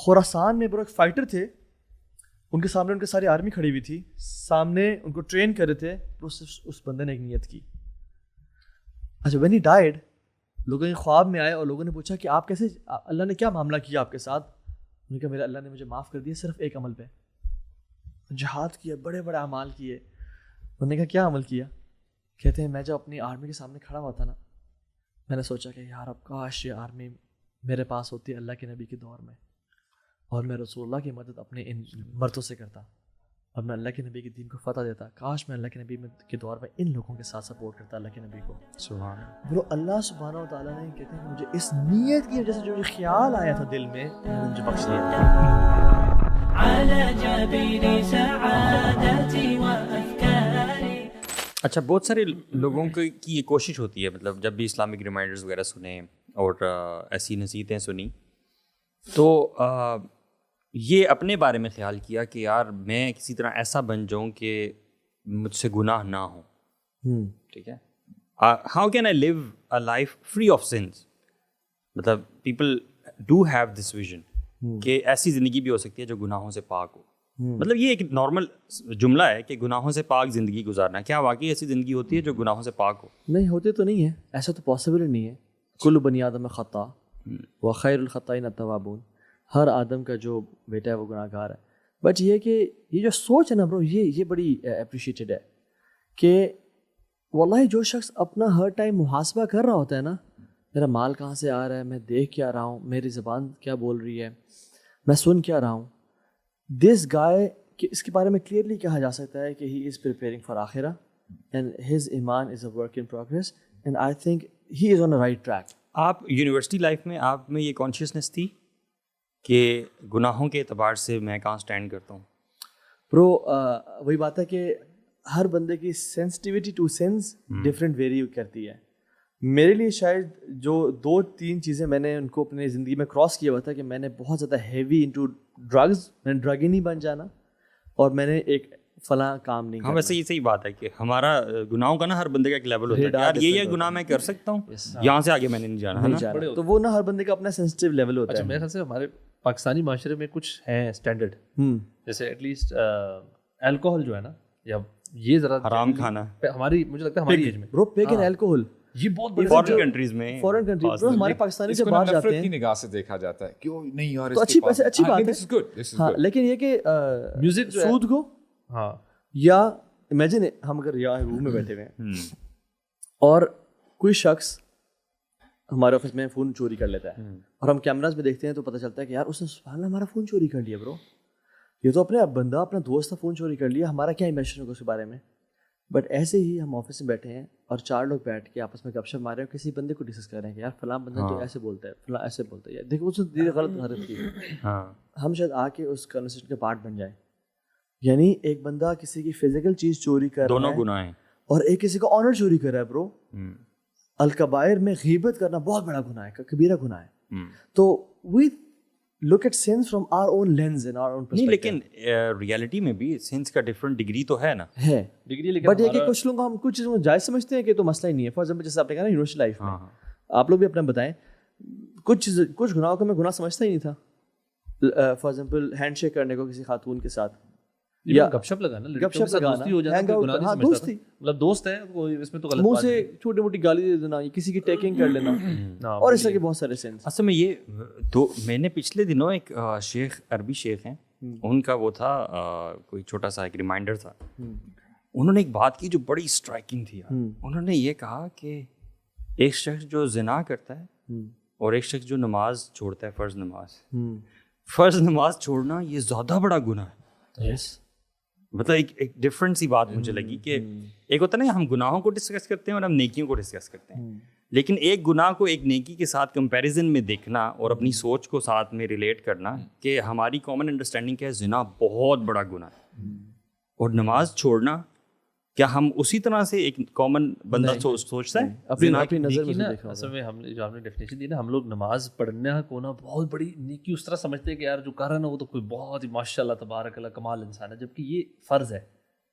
خراسان میں برو ایک فائٹر تھے, ان کے سامنے ان کی ساری آرمی کھڑی ہوئی تھی, سامنے ان کو ٹرین کر رہے تھے, اس بندے نے ایک نیت کی. اچھا when he died, لوگوں کے خواب میں آئے اور لوگوں نے پوچھا کہ آپ کیسے, اللہ نے کیا معاملہ کیا آپ کے ساتھ؟ انہوں نے کہا میرا اللہ نے مجھے معاف کر دیا صرف ایک عمل پہ. جہاد کیا, بڑے بڑے اعمال کیے. انہوں نے کہا کیا عمل کیا؟ کہتے ہیں میں جب اپنی آرمی کے سامنے کھڑا ہوا تھا نا, میں نے سوچا کہ یار اب کاش یہ آرمی میرے پاس ہوتی ہے اللہ کے نبی کے دور میں, اور میں رسول اللہ کی مدد اپنے ان مردوں سے کرتا, اور میں اللہ کے نبی کے دین کو فتح دیتا. کاش میں اللہ کے نبی کے دور میں ان لوگوں کے ساتھ سپورٹ کرتا اللہ کے نبی کو. سبحان برو اللہ سبحانہ و تعالیٰ نے کہتے ہیں کہ مجھے اس نیت کی وجہ سے جو خیال آیا تھا دل میں, مجھے بخش دیا. اچھا, بہت سارے لوگوں کی یہ کوشش ہوتی ہے, مطلب جب بھی اسلامک ریمائنڈرز وغیرہ سنیں اور ایسی نصیحتیں سنی تو یہ اپنے بارے میں خیال کیا کہ یار میں کسی طرح ایسا بن جاؤں کہ مجھ سے گناہ نہ ہو. ٹھیک ہے, how can I live a life free of sins? مطلب people do have this vision کہ ایسی زندگی بھی ہو سکتی ہے جو گناہوں سے پاک ہو. مطلب یہ ایک نارمل جملہ ہے کہ گناہوں سے پاک زندگی گزارنا. کیا واقعی ایسی زندگی ہوتی ہے جو گناہوں سے پاک ہو؟ نہیں ہوتے تو نہیں ہے, ایسا تو پاسبل ہی نہیں ہے. کل بنی آدم خطا و خیر الخطائین التوابون, ہر آدم کا جو بیٹا ہے وہ گناہ گار ہے. بٹ یہ کہ یہ جو سوچ ہے نا برو, یہ بڑی اپریشیٹڈ ہے کہ واللہ جو شخص اپنا ہر ٹائم محاسبہ کر رہا ہوتا ہے نا, میرا مال کہاں سے آ رہا ہے, میں دیکھ کیا رہا ہوں, میری زبان کیا بول رہی ہے, میں سن کیا رہا ہوں, دس گائے کہ اس کے بارے میں کلیئرلی کہا جا سکتا ہے کہ ہی از پریپیئرنگ فار آخرہ اینڈ ہز ایمان is a work in progress and I think he is on a right track. آپ یونیورسٹی لائف میں آپ میں یہ کانشیسنیس تھی کہ گناہوں کے اعتبار سے میں کہاں اسٹینڈ کرتا ہوں؟ برو وہی بات ہے کہ ہر بندے کی sensitivity to sense different vary کرتی ہے. میرے لیے شاید جو 2-3 چیزیں میں نے ان کو اپنی زندگی میں کراس کیا ہوا تھا کہ میں نے بہت زیادہ ہیوی انٹو ڈرگز, میں نے ڈرگ ہی نہیں بن جانا, اور میں نے ایک فلاں کام نہیں کرنا. ہاں ویسے یہ صحیح بات ہے کہ ہمارا گناہوں کا نا ہر بندے کا ایک لیول ہوتا ہے, یار یہ گناہ میں کر سکتا ہوں, یہاں سے آگے میں نے نہیں جانا. تو وہ نا ہر بندے کا اپنا سینسٹیو لیول ہوتا ہے. میرے خیال سے ہمارے پاکستانی معاشرے میں کچھ ہیں اسٹینڈرڈ, جیسے ایٹ لیسٹ الکوہل جو ہے نا, یا یہ ذرا حرام کھانا ہماری, مجھے لگتا ہے ہماری ایج میں برو پیگ اینڈ الکوہل یہ بہت بڑی فورن کنٹریز میں, ہمارے پاکستانی جب باہر جاتے ہیں کی نگاہ سے دیکھا جاتا ہے کہ نہیں یار تو اچھی بات ہے. ہاں لیکن یہ کہ میوزک سود کو, ہاں, یا امیجن ہم اگر یہاں روم میں بیٹھے ہوئے ہیں اور کوئی شخص ہمارے آفس میں فون چوری کر لیتا ہے اور ہم کیمراز میں دیکھتے ہیں تو پتہ چلتا ہے کہ یار اس نے سبحان اللہ ہمارا فون چوری کر لیا. برو یہ تو اپنے بندہ اپنا دوست کا فون چوری کر لیا, ہمارا کیا امیجن ہوگا اس کے بارے میں. بٹ ایسے ہی ہم آفس میں بیٹھے ہیں اور 4 لوگ بیٹھ کے آپس میں گپ شپ مارے ہیں, کسی بندے کو ڈسکس کر رہے ہیں کہ یار فلاں بندہ تو ایسے بولتا ہے, فلاں ایسے بولتا ہے, دیکھو اس نے غلط حرکت کی. ہم شاید آ کے اس کنورسیشن کے پارٹ بن جائیں. یعنی ایک بندہ کسی کی فزیکل چیز چوری کر رہا ہے, دونوں گناہ ہیں, اور ایک کسی کا آنر چوری کر رہا ہے. برو الکبائر میں غیبت کرنا بہت بڑا گناہ ہے, کبیرہ گناہ ہے. تو وی look at sins from our own lens and our own perspective. نہیں لیکن ریالٹی میں بھی سینس کا ڈفرنٹ ڈگری تو ہے نا, ہے ڈگری, لیکن بٹ یہ کہ کچھ لوگ ہم کچھ چیزوں کو جائز سمجھتے ہیں کہ تو مسئلہ ہی نہیں ہے. فار ایگزامپل جیسے آپ نے کہا نا یونیورسٹی لائف میں, آپ لوگ بھی اپنا بتائیں, کچھ گناہوں کو میں گناہ سمجھتا ہی نہیں تھا. فار ایگزامپل ہینڈ شیک کرنے کو کسی خاتون کے ساتھ, یا گپ شپ لگانا, گپ شپ لگانا, ہو جاتا ہے, دوستی مطلب دوست ہے, اس میں تو غلط منہ سے چھوٹی موٹی گالی دے دینا, کسی کی ٹیکنگ کر لینا, اور اس طرح کے بہت سارے سینس. اصل میں یہ تو میں نے پچھلے دنوں ایک شیخ, عربی شیخ ہیں, ان کا وہ تھا کوئی چھوٹا سا ایک ریمائنڈر تھا. انہوں نے ایک بات کی جو بڑی اسٹرائکنگ تھی. انہوں نے یہ کہا کہ ایک شخص جو زنا کرتا ہے اور ایک شخص جو نماز چھوڑتا ہے, فرض نماز چھوڑنا یہ زیادہ بڑا گناہ ہے. مطلب ایک ڈفرنٹ سی بات مجھے لگی کہ ایک ہوتا ہے نا ہم گناہوں کو ڈسکس کرتے ہیں اور ہم نیکیوں کو ڈسکس کرتے ہیں, لیکن ایک گناہ کو ایک نیکی کے ساتھ کمپیریزن میں دیکھنا اور اپنی سوچ کو ساتھ میں ریلیٹ کرنا کہ ہماری کامن انڈرسٹینڈنگ کیا ہے, زنا بہت بڑا گناہ ہے, اور نماز چھوڑنا کیا ہم اسی طرح سے ایک کامن بندہ سوچتا ہے اپنی نظر میں دیکھا. اصل میں ہم جو آپ نے ڈیفینیشن دی نا, ہم لوگ نماز پڑھنا کو نا بہت بڑی نیکی اس طرح سمجھتے ہیں کہ یار جو کر رہا ہے نا وہ تو کوئی بہت ہی ماشاء اللہ تبارک اللہ کمال انسان ہے, جبکہ یہ فرض ہے.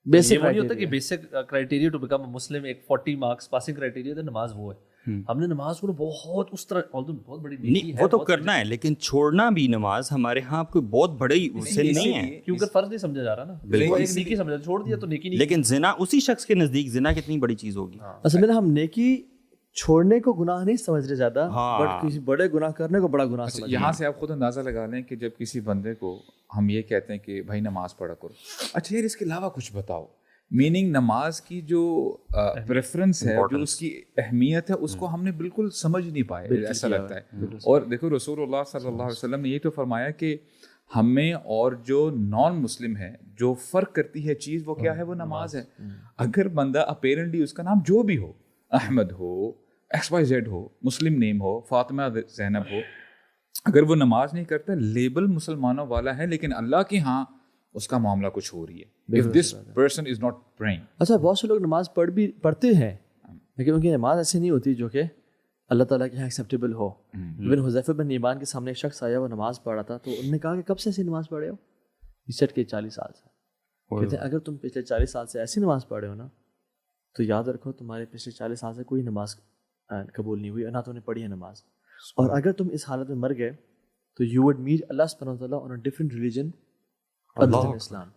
بیسک نہیں ہوتا کہ بیسک کرائٹیریا ٹو بیکم مسلم ایک 40 مارکس پاسنگ کرائٹیریا تو نماز وہ ہے. ہم نے نماز کو بہت اس طرح بہت بڑی نہیں وہ تو کرنا ہے لیکن چھوڑنا بھی نماز ہمارے ہاں کوئی بہت بڑی سن نہیں ہے کیونکہ فرض نہیں سمجھا جا رہا نا, بالکل ایک نیکی سمجھا, چھوڑ دیا تو نیکی نہیں. لیکن زنا اسی شخص کے نزدیک زنا کتنی بڑی چیز ہوگی. اصل میں ہم نیکی چھوڑنے کو گناہ نہیں سمجھ رہے زیادہ, بٹ کسی بڑے گناہ کرنے کو بڑا گناہ سمجھ. یہاں سے آپ خود اندازہ لگا لیں کہ جب کسی بندے کو ہم یہ کہتے ہیں کہ بھائی نماز پڑھا کرو, اچھا یار اس کے علاوہ کچھ بتاؤ, میننگ نماز کی جو پریفرنس ہے, جو اس کی اہمیت ہے, اس کو ہم نے بالکل سمجھ نہیں پائے ایسا لگتا ہے. اور دیکھو رسول اللہ صلی اللہ علیہ وسلم نے یہ تو فرمایا کہ ہمیں اور جو نان مسلم ہے جو فرق کرتی ہے چیز وہ کیا ہے, وہ نماز ہے. اگر بندہ اپیرنٹلی اس کا نام جو بھی ہو, احمد ہو, XYZ ہو, مسلم نیم ہو, فاطمہ زینب ہو, اگر وہ نماز نہیں کرتا, لیبل مسلمانوں والا ہے, لیکن اللہ کے ہاں اس کا معاملہ کچھ ہو رہی ہے. If this person is not praying. اچھا بہت سے لوگ نماز پڑھتے ہیں لیکن ان کی نماز ایسی نہیں ہوتی جو کہ اللہ تعالیٰ کے یہاں ایکسیپٹیبل ہو. ایون حذیفہ بن یمان کے سامنے ایک شخص آیا, وہ نماز پڑھ رہا تھا, تو انہوں نے کہا کہ کب سے ایسی نماز پڑھ رہے ہو؟ سٹ کے 40 سال سے. کہتے ہیں اگر تم پچھلے 40 سال سے ایسی نماز پڑھ رہے ہو نا, تو یاد رکھو تمہارے پچھلے 40 سال سے کوئی نماز قبول نہیں ہوئی, نہ تو نے پڑھی ہے نماز. اور اگر تم اس حالت میں مر گئے تو یو وڈ میٹ اللہ سبحانہ وتعالیٰ on a different religion other than Islam.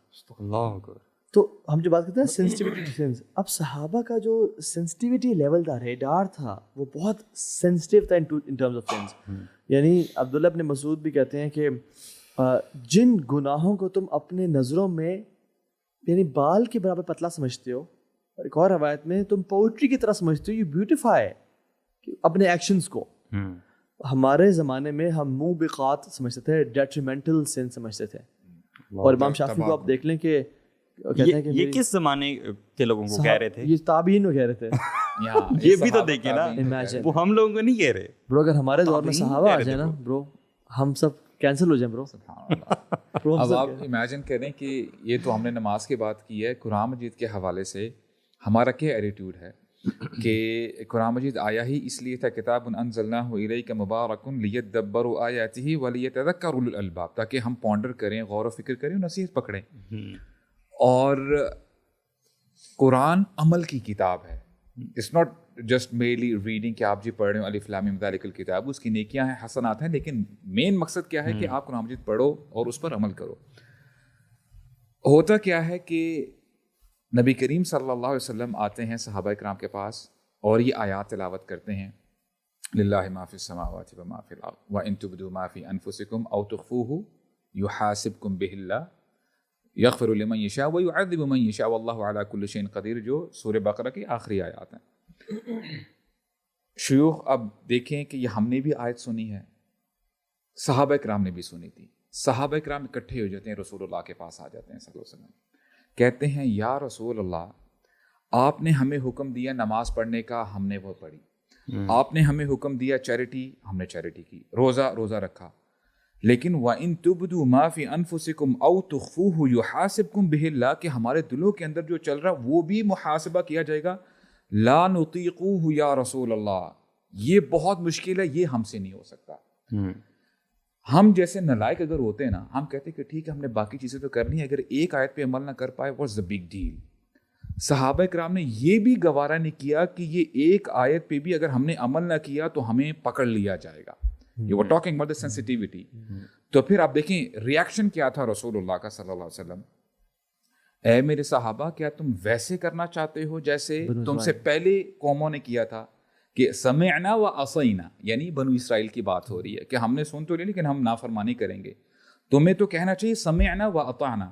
تو ہم جو بات کرتے ہیں سینسٹیوٹی ٹو سینس, اب صحابہ کا جو سینسٹیوٹی لیول تھا, ریڈار تھا, وہ بہت سینسٹیو تھا ان ٹرمز آف سینس. یعنی عبداللہ ابن مسعود بھی کہتے ہیں کہ جن گناہوں کو تم اپنے نظروں میں یعنی بال کے برابر پتلا سمجھتے ہو, اور ایک اور روایت میں تم پوئٹری کی طرح سمجھتے ہو, یو بیوٹیفائی اپنے ایکشنز کو. ہمارے زمانے میں ہم موبقات سمجھتے تھے, ڈیٹریمنٹل سین سمجھتے تھے. اور امام شافعی کو آپ دیکھ لیں کہ کہتے ہیں کہ یہ کس زمانے کے لوگوں کو کہہ رہے تھے, یہ تابعین کو کہہ رہے تھے. یہ بھی تو دیکھیں نا, وہ ہم لوگوں کو نہیں کہہ رہے برو. اگر ہمارے دور میں صحابہ آ جائیں نا برو, ہم سب کینسل ہو جائیں برو. اب آپ امیجن کریں کہ یہ تو ہم نے نماز کی بات کی ہے, قرآن مجید کے حوالے سے ہمارا کیا ایٹیٹیوڈ ہے کہ قرآن مجید آیا ہی اس لیے تھا, کتاب انزلناہ الیک مبارک لیدبروا آیاتہ ولیتذکر اولو الالباب, تاکہ ہم پونڈر کریں, غور و فکر کریں, نصیحت پکڑیں. اور قرآن عمل کی کتاب ہے. It's not just merely reading کہ آپ جی پڑھ رہے ہو الف لام میم ذالک الکتاب, اس کی نیکیاں ہیں, حسنات ہیں, لیکن مین مقصد کیا ہے کہ آپ قرآن مجید پڑھو اور اس پر عمل کرو. ہوتا کیا ہے کہ نبی کریم صلی اللہ علیہ وسلم آتے ہیں صحابہ کرام کے پاس اور یہ آیات تلاوت کرتے ہیں, للہ ما فی السماوات و ما فی الارض وان تبدوا ما فی انفسکم او تخفوه یحاسبکم بہ اللہ یغفر لمن یشاء ویعذب من یشاء واللہ علی کل شیء قدیر, جو سورہ بقرہ کی آخری آیات ہیں. شیوخ اب دیکھیں کہ یہ ہم نے بھی آیت سنی ہے, صحابہ کرام نے بھی سنی تھی. صحابہ کرام اکٹھے ہو جاتے ہیں, رسول اللہ کے پاس آ جاتے ہیں صلی اللہ علیہ وسلم, کہتے ہیں یا رسول اللہ, آپ نے ہمیں حکم دیا نماز پڑھنے کا, ہم نے وہ پڑھی. آپ نے ہمیں حکم دیا چیریٹی, ہم نے چیریٹی کی. روزہ رکھا. لیکن وَإِن تُبْدُوا مَا فِي أَنفُسِكُمْ أَوْ تُخْفُوهُ يُحَاسِبْكُمْ بِهِ اللَّهُ, کہ ہمارے دلوں کے اندر جو چل رہا وہ بھی محاسبہ کیا جائے گا. لا نطیقوه یا رسول اللہ, یہ بہت مشکل ہے, یہ ہم سے نہیں ہو سکتا. ہم جیسے نلائق اگر ہوتے ہیں نا, ہم کہتے کہ ٹھیک ہے ہم نے باقی چیزیں تو کرنی ہے, اگر ایک آیت پہ عمل نہ کر پائے واٹس دا بگ ڈیل. صحابہ کرام نے یہ بھی گوارا نہیں کیا کہ یہ ایک آیت پہ بھی اگر ہم نے عمل نہ کیا تو ہمیں پکڑ لیا جائے گا. You were talking about the sensitivity. تو پھر آپ دیکھیں ریئیکشن کیا تھا رسول اللہ کا صلی اللہ علیہ وسلم, اے میرے صحابہ کیا تم ویسے کرنا چاہتے ہو جیسے تم سے پہلے قوموں نے کیا تھا, کہ سمعنا و عصینا, یعنی بنو اسرائیل کی بات ہو رہی ہے کہ ہم نے سن تو لی لیکن ہم نافرمانی کریں گے. تمہیں تو کہنا چاہیے سمعنا و اطعنا.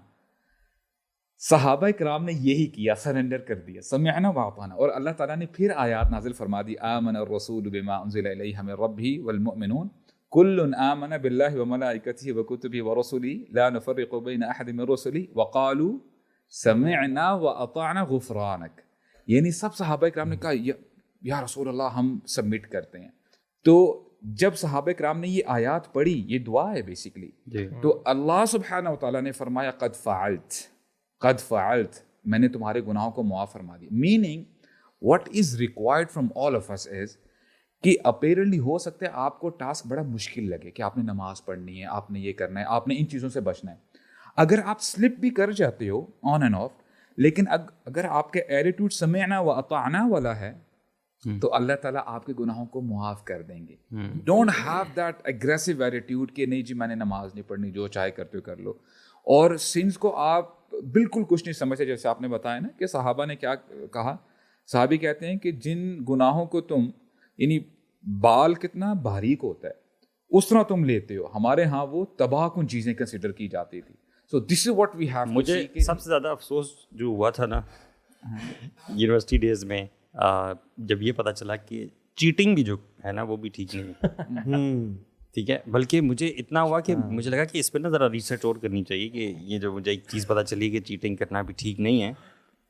صحابہ کرام نے یہی کیا, سرنڈر کر دیا, سمعنا و اطعنا. اور اللہ تعالیٰ نے پھر آیات نازل فرما دی, آمن الرسول بما انزل الیہ من ربہ والمؤمنون کل آمن باللہ وملائکتہ وکتبہ ورسلہ لا نفرق بین احد من رسلہ وقالوا سمعنا و اطعنا غفرانک. یعنی سب صحابہ کرام نے کہا یا رسول اللہ ہم سبمٹ کرتے ہیں. تو جب صحابہ کرام نے یہ آیات پڑھی, یہ دعا ہے بیسیکلی, تو اللہ سبحانہ و تعالیٰ نے فرمایا قد فعلت, میں نے تمہارے گناہوں کو معاف فرما دی. Meaning what is required from all of us is کہ اپیرنٹلی ہو سکتا ہے آپ کو ٹاسک بڑا مشکل لگے کہ آپ نے نماز پڑھنی ہے, آپ نے یہ کرنا ہے, آپ نے ان چیزوں سے بچنا ہے. اگر آپ سلپ بھی کر جاتے ہو آن اینڈ آف, لیکن اگر آپ کے ایٹیٹیوڈ سمعنا و اطعنا والا ہے تو اللہ تعالیٰ آپ کے گناہوں کو معاف کر دیں گے. Don't have that aggressive attitude کہ نہیں جی میں نے نماز نہیں پڑھنی, جو چاہے کرتے ہو کر لو. اور سنس کو آپ بالکل کچھ نہیں سمجھتے, جیسے آپ نے بتایا نا کہ صحابہ نے کیا کہا. صحابی کہتے ہیں کہ جن گناہوں کو تم یعنی بال کتنا باریک ہوتا ہے اس طرح تم لیتے ہو, ہمارے ہاں وہ تباہ کن چیزیں کنسیڈر کی جاتی تھی. سو دس از واٹ وی ہیو. مجھے سب سے زیادہ افسوس جو ہوا تھا نا یونیورسٹی ڈیز میں, جب یہ پتہ چلا کہ چیٹنگ بھی جو ہے نا وہ بھی ٹھیک نہیں ہے. ٹھیک ہے, بلکہ مجھے اتنا ہوا کہ مجھے لگا کہ اس پہ نا ذرا ریسرچ اور کرنی چاہیے کہ یہ جو مجھے ایک چیز پتہ چلی کہ چیٹنگ کرنا بھی ٹھیک نہیں ہے.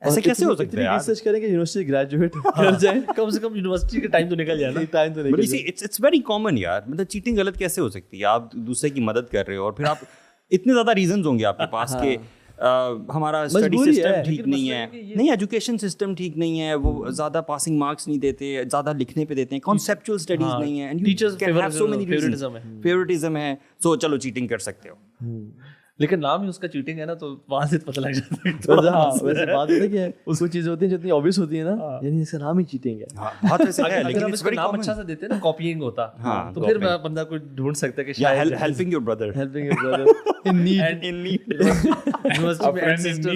ایسے کیسے ہو سکتا ہے؟ ریسرچ کریں کہ یونیورسٹی گریجویٹ کر جائیں, کم سے کم یونیورسٹی کے ٹائم تو نکل جائے نا. ٹائم تو نہیں. اٹس ویری کامن یار, مطلب چیٹنگ غلط کیسے ہو سکتی ہے؟ آپ دوسرے کی مدد کر رہے ہو اور پھر آپ اتنے زیادہ ریزنز ہوں گے آپ کے پاس کہ ہمارا اسٹڈی سسٹم ٹھیک نہیں ہے, نہیں ایجوکیشن سسٹم ٹھیک نہیں ہے, وہ زیادہ پاسنگ مارکس نہیں دیتے, زیادہ لکھنے پہ دیتے ہیں, کانسیپچوئل اسٹڈیز نہیں ہیں, ٹیچرز فیورٹزم ہے, سو چلو چیٹنگ کر سکتے ہو. لیکن نام ہی اس کا چیٹنگ ہے نا, تو وہاں سے پتہ لگ جاتا ہے. ویسے بات ہے کہ اس کو چیزیں ہوتی ہیں جو اتنی آبویس ہوتی ہیں نا, یعنی اس کا نام ہی چیٹنگ ہے. بہت ایسے ہے, لیکن لیکن اس کا نام اچھا سے دیتے ہیں نا, کاپینگ ہوتا, تو پھر بندہ کوئی ڈھونڈ سکتا ہے کہ شاید helping your brother, helping your brother in need, in need. University میں اینسسٹر.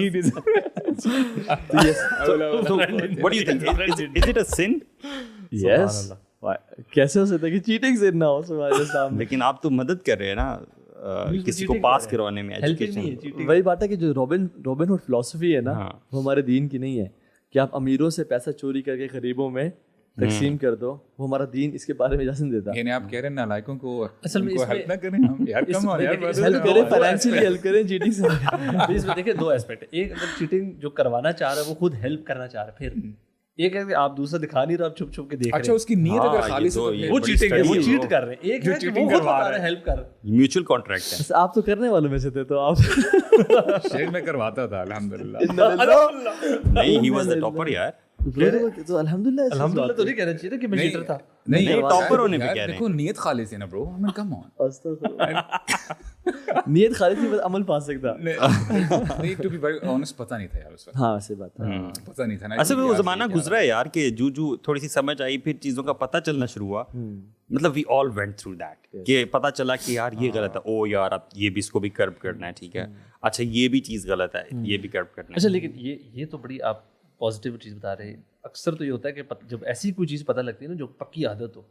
So what do you think? Is it a sin? Yes. کیسے ہو سکتا ہے کہ چیٹنگ سے نہ ہو تمہارے سامنے؟ لیکن آپ تو مدد کر رہے ہیں نا کسی کو پاس کروانے میں, ایجوکیشن. وہی بات ہے کہ جو روبن ہوڈ فلسفی ہے نا وہ ہمارے دین کی نہیں ہے کہ آپ امیروں سے پیسہ چوری کر کے غریبوں میں تقسیم کر دو, وہ ہمارا دین اس کے بارے میں اجازت دیتا ہے. یعنی آپ کہہ رہے ہیں نالائقوں کو اصل میں ہیلپ نہ کریں, ہم یار کم ہو یار, ہیلپ کریں, فائنینشلی ہیلپ کریں چیٹنگ سے. اس میں دیکھیں دو ایسپیکٹ, ایک اگر چیٹنگ جو کروانا چاہ رہا ہے وہ خود ہیلپ کرنا چاہ رہا ہے, پھر ایک ہے کہ آپ دوسرا دکھا نہیں رہے, آپ چھپ چھپ کے دیکھ رہے ہیں. اچھا اس کی نیت اگر خالص ہے وہ چیٹنگ ہے, وہ چیٹ کر رہے ہیں. ایک ہے کہ وہ خود بتا رہے ہیں ہیلپ کر رہے ہیں, میوچل کانٹریکٹ ہے. آپ تو کرنے والوں میں سے تھے, تو آپ شہر میں کرواتا تھا الحمدللہ. نہیں, ہی واز دی ٹاپر یار. تو الحمدللہ تو نہیں کہنا چاہیے کہ میں چیٹر تھا. نہیں, ٹاپر ہونے پہ کہہ رہے ہیں. دیکھو نیت خالص ہے نا برو, ہمیں کم آن نیت خالص نہیں, بس عمل پا سکتا. نہیں, ٹو بی ویری آنیسٹ پتہ نہیں تھا یار اس وقت. ہاں ویسے بات ہے, پتہ نہیں تھا نا. اصل میں وہ زمانہ گزرا ہے یار کہ جو تھوڑی سی سمجھ آئی, پھر چیزوں کا پتہ چلنا شروع ہوا. مطلب وی آل وینٹ تھرو دیٹ کہ پتہ چلا کہ یار یہ غلط ہے, او یار اب یہ بھی اس کو بھی کرب کرنا ہے, ٹھیک ہے, اچھا یہ بھی چیز غلط ہے, یہ بھی کرب کرنا ہے. اچھا لیکن یہ تو بڑی آپ پازیٹیو چیز بتا رہے ہیں. اکثر تو یہ ہوتا ہے کہ جب ایسی کوئی چیز پتہ لگتی ہے نا جو پکی عادت ہو,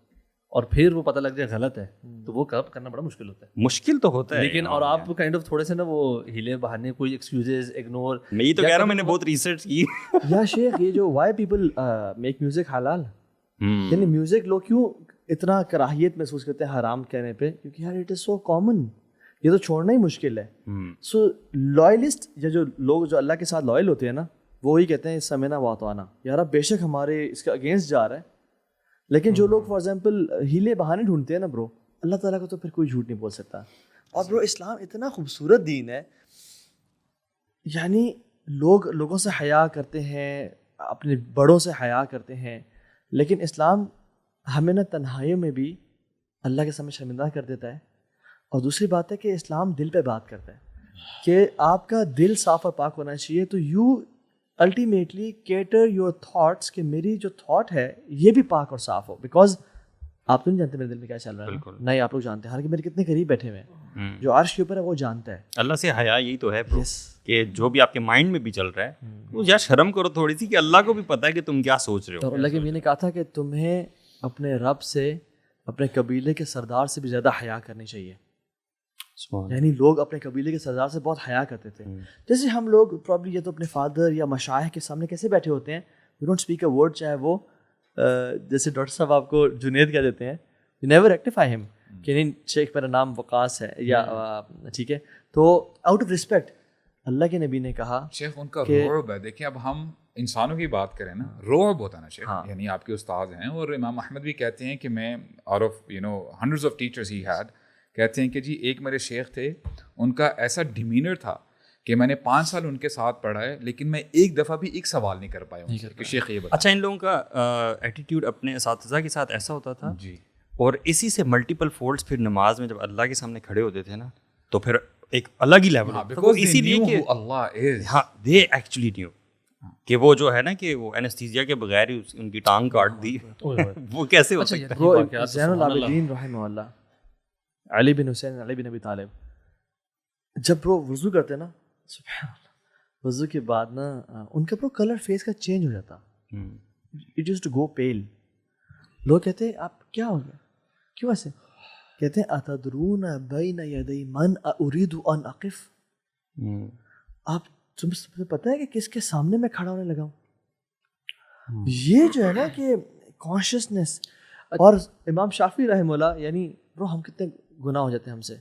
اور پھر وہ پتہ لگ جائے غلط ہے, تو وہ کرب کرنا بڑا مشکل ہوتا ہے. مشکل تو ہوتا ہے لیکن اور آپ کائنڈ آف تھوڑے سے نا وہ ہیلے بہانے, کوئی ایکسکیوزز اگنور. میں یہ تو کہہ رہا ہوں, میں نے بہت ریسرچ کی. یا شیخ یہ جو وائی پیپل میک میوزک حلال, یعنی میوزک لوگ کیوں اتنا کراہیت محسوس کرتے ہیں حرام کہنے پہ, کیونکہ یار اٹ از سو کامن, یہ تو چھوڑنا ہی مشکل ہے. سو لائلسٹ یا جو لوگ جو اللہ کے ساتھ لائل ہوتے ہیں نا, وہی کہتے ہیں سمعنا واطعنا, یار اب بے شک ہمارے اس کا اگینسٹ جا رہا ہے. لیکن جو لوگ فار ایگزامپل ہیلے بہانے ڈھونڈتے ہیں نا برو, اللہ تعالیٰ کو تو پھر کوئی جھوٹ نہیں بول سکتا. اور برو اسلام اتنا خوبصورت دین ہے, یعنی لوگوں سے حیا کرتے ہیں, اپنے بڑوں سے حیا کرتے ہیں, لیکن اسلام ہمیں نا تنہائیوں میں بھی اللہ کے سامنے شرمندہ کر دیتا ہے. اور دوسری بات ہے کہ اسلام دل پہ بات کرتا ہے کہ آپ کا دل صاف اور پاک ہونا چاہیے. تو you ultimately cater your thoughts کہ میری جو تھاٹ ہے یہ بھی پاک اور صاف ہو, بیکاز آپ تو نہیں جانتے میرے دل میں کیا چل رہا ہے, نہیں آپ لوگ جانتے ہیں, حالانکہ میرے کتنے قریب بیٹھے ہوئے ہیں, جو عرش کے اوپر ہے وہ جانتا ہے. اللہ سے حیا یہی تو ہے کہ جو بھی آپ کے مائنڈ میں بھی چل رہا ہے وہ یا شرم کرو تھوڑی سی, کہ اللہ کو بھی پتہ ہے کہ تم کیا سوچ رہے ہو. اللہ کے میں نے کہا تھا کہ تمہیں اپنے رب سے, اپنے قبیلے کے سردار سے بھی زیادہ حیا کرنی چاہیے. یعنی لوگ اپنے قبیلے کے سردار سے بہت حیا کرتے تھے. جیسے ہم لوگ پرابلی یہ تو اپنے فادر یا مشائخ کے سامنے کیسے بیٹھے ہوتے ہیں, we don't speak a word, چاہے وہ جیسے ڈاکٹر صاحب آپ کو جنید کہہ دیتے ہیں, یو نیور ریکٹیفائی ہم کہ نہیں شیخ میرا نام وقاص ہے یا ٹھیک ہے, تو آؤٹ آف رسپیکٹ اللہ کے نبی نے کہا. شیخ ان کا رعب ہے. دیکھیں اب ہم انسانوں کی بات کریں نا, رعب ہوتا نا شیخ, یعنی آپ کے استاد ہیں, اور امام احمد بھی کہتے ہیں کہ میں out of hundreds of teachers he had, کہتے ہیں کہ جی ایک میرے شیخ تھے, ان کا ایسا ڈیمینر تھا کہ میں نے 5 سال ان کے ساتھ پڑھا ہے, لیکن میں ایک دفعہ بھی ایک سوال نہیں کر پایا کہ شیخ یہ بتا. اچھا, ان لوگوں کا ایٹیٹیوڈ اپنے اساتذہ کے ساتھ ایسا ہوتا تھا جی, اور اسی سے ملٹیپل فولڈس پھر نماز میں جب اللہ کے سامنے کھڑے ہوتے تھے نا, تو پھر ایک الگ ہی لیول, اسی لیے کہ اللہ از, ہاں دے ایکچولی نیو, کہ وہ جو ہے نا کہ وہ اینستھیزیا کے بغیر ہی ان کی ٹانگ کاٹ دی, وہ کیسے ہو سکتا ہے؟ زین العابدین رحمہ اللہ, علی بن حسین علی بن ابی طالب, جب وہ وضو کرتے نا, سبحان اللہ, وضو کے بعد نا ان کا کلر فیس کا چینج ہو جاتا, اٹ یوزڈ ٹو گو پیل. لوگ کہتے ہیں آپ کیا ہو گیا, کیوں ایسے؟ کہتے ہیں اتدرون بین یدی من اريد ان اقف, آپ تمہیں پتہ ہے کہ کس کے سامنے میں کھڑا ہونے لگا ہوں. یہ جو ہے نا کہ کانشیسنیس. اور امام شافعی رحمہ اللہ, یعنی برو ہم کتنے گناہ ہو جاتے ہیں ہم سے,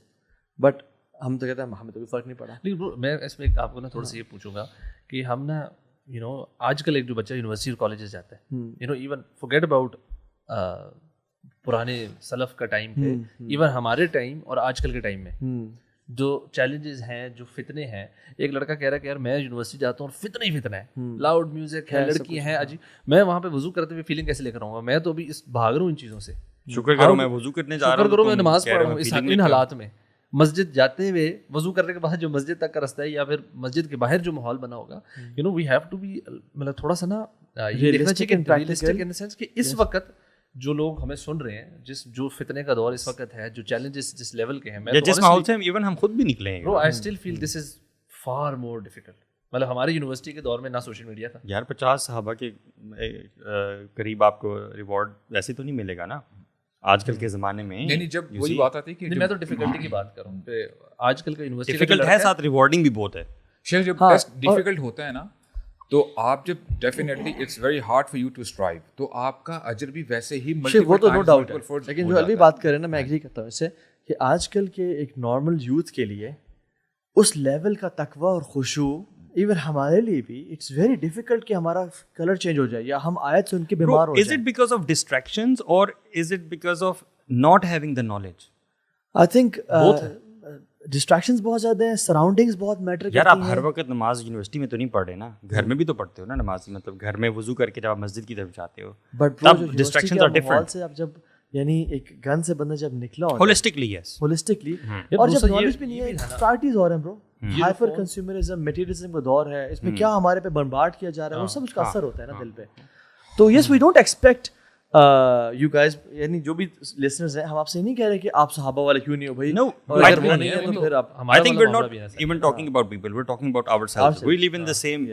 بٹ ہم تو کہتے ہیں ہمیں تو کوئی فرق نہیں پڑا. لیکن برو میں اس میں آپ کو نا تھوڑا سا یہ پوچھوں گا کہ ہم نا آج کل ایک جو بچہ یونیورسٹی اور کالجز جاتا ہے, ایون فورگیٹ اباؤٹ پرانے سلف کا ٹائم پہ, ایون ہمارے ٹائم اور آج کل کے ٹائم میں جو چیلنجز ہیں, جو فتنے ہیں. ایک لڑکا کہہ رہا ہے کہ یار میں یونیورسٹی جاتا ہوں اور فتنا ہی فتنا ہے, لاؤڈ میوزک ہے, لڑکی ہیں, میں وہاں پہ وضو کرتے ہوئے فیلنگ کیسے لے کر آؤں گا؟ میں تو ابھی بھاگ رہا ہوں ان چیزوں سے. شکر کرو میں وضو کرنے جا رہا ہوں, شکر کرو میں نماز پڑھ رہا ہوں ان حالات میں. مسجد جاتے ہوئے وضو کرنے کے بعد جو مسجد تک کا رستہ ہے یا پھر مسجد کے باہر جو ماحول بنا ہوگا, وی ہیو ٹو بی, مطلب تھوڑا سا نا یہ دیکھنا چاہیے کہ ریئلسٹک ان دی سینس کہ اس وقت جو لوگ ہمیں سن رہے ہیں, جو فتنے کا دور اس وقت ہے, جو چیلنجز جس لیول کے ہیں, میں جس ماحول سے ایون ہم خود بھی نکلے ہیں, bro I still feel this is far more difficult. مطلب ہماری یونیورسٹی کے دور میں نہ سوشل میڈیا تھا یار, 50 صحابہ کے قریب آپ کو ریوارڈ ویسے تو نہیں ملے گا نا آج کل کے زمانے میں. یعنی جب وہی بات آتی ہے کہ میں تو ڈیفیکلٹی کی بات کر رہا ہوں کہ آج کل کا یونیورسٹی ڈیفیکلٹ ہے, ساتھ ریوارڈنگ بھی بہت ہے. شیخ جب ٹیسٹ ڈیفیکلٹ ہوتا ہے نا, تو آپ جب definitely it's very hard for you to strive, تو آپ کا اجر بھی ویسے ہی وہ تو نو ڈاؤٹ ہے. لیکن جو الوی بات کر رہے ہیں نا, میں ایگری کرتا ہوں اس سے کہ آج کل کے ایک نارمل یوتھ کے لیے اس لیول کا تقوی اور خشوع, ایون ہمارے لیے بھی اٹس ویری ڈیفیکلٹ کہ ہمارا کلر چینج ہو جائے یا ہم آیت سن کے بیمار ہو جائیں. Is it because of distractions اور is it because of not having the knowledge? I think distractions بہت زیادہ ہیں, سراؤنڈنگز بہت میٹر کرتی ہیں. یار آپ ہر وقت نماز یونیورسٹی میں تو نہیں پڑھ رہے نا, گھر میں بھی تو پڑھتے ہو نا نماز, مطلب گھر میں وضو کر کے جب آپ مسجد کی طرف جاتے ہو, بٹ ڈسٹریکشنز آر ڈفرنٹ. سے اب جب یعنی ایک گن سے بندہ جب نکلا ہو ہولیسٹکلی, یس ہولیسٹکلی, اور جب نالج بھی نہیں ہے, پرائرٹیز اور ہیں برو, ہائپر کنزیومرزم, میٹیریلزم کا دور ہے, اس میں کیا ہمارے پہ بمبارڈ کیا جا رہا ہے, وہ سب اس کا اثر ہوتا ہے نا دل پہ. تو yes we don't expect you guys, یعنی جو بھی لسنرز ہیں, ہم آپ سے نہیں کہہ رہے کہ آپ صحابہ والے کیوں نہیں ہو بھائی. No, اگر وہ نہیں ہے تو پھر آپ, I think we're not even talking about people, we're talking about ourselves. We live in the same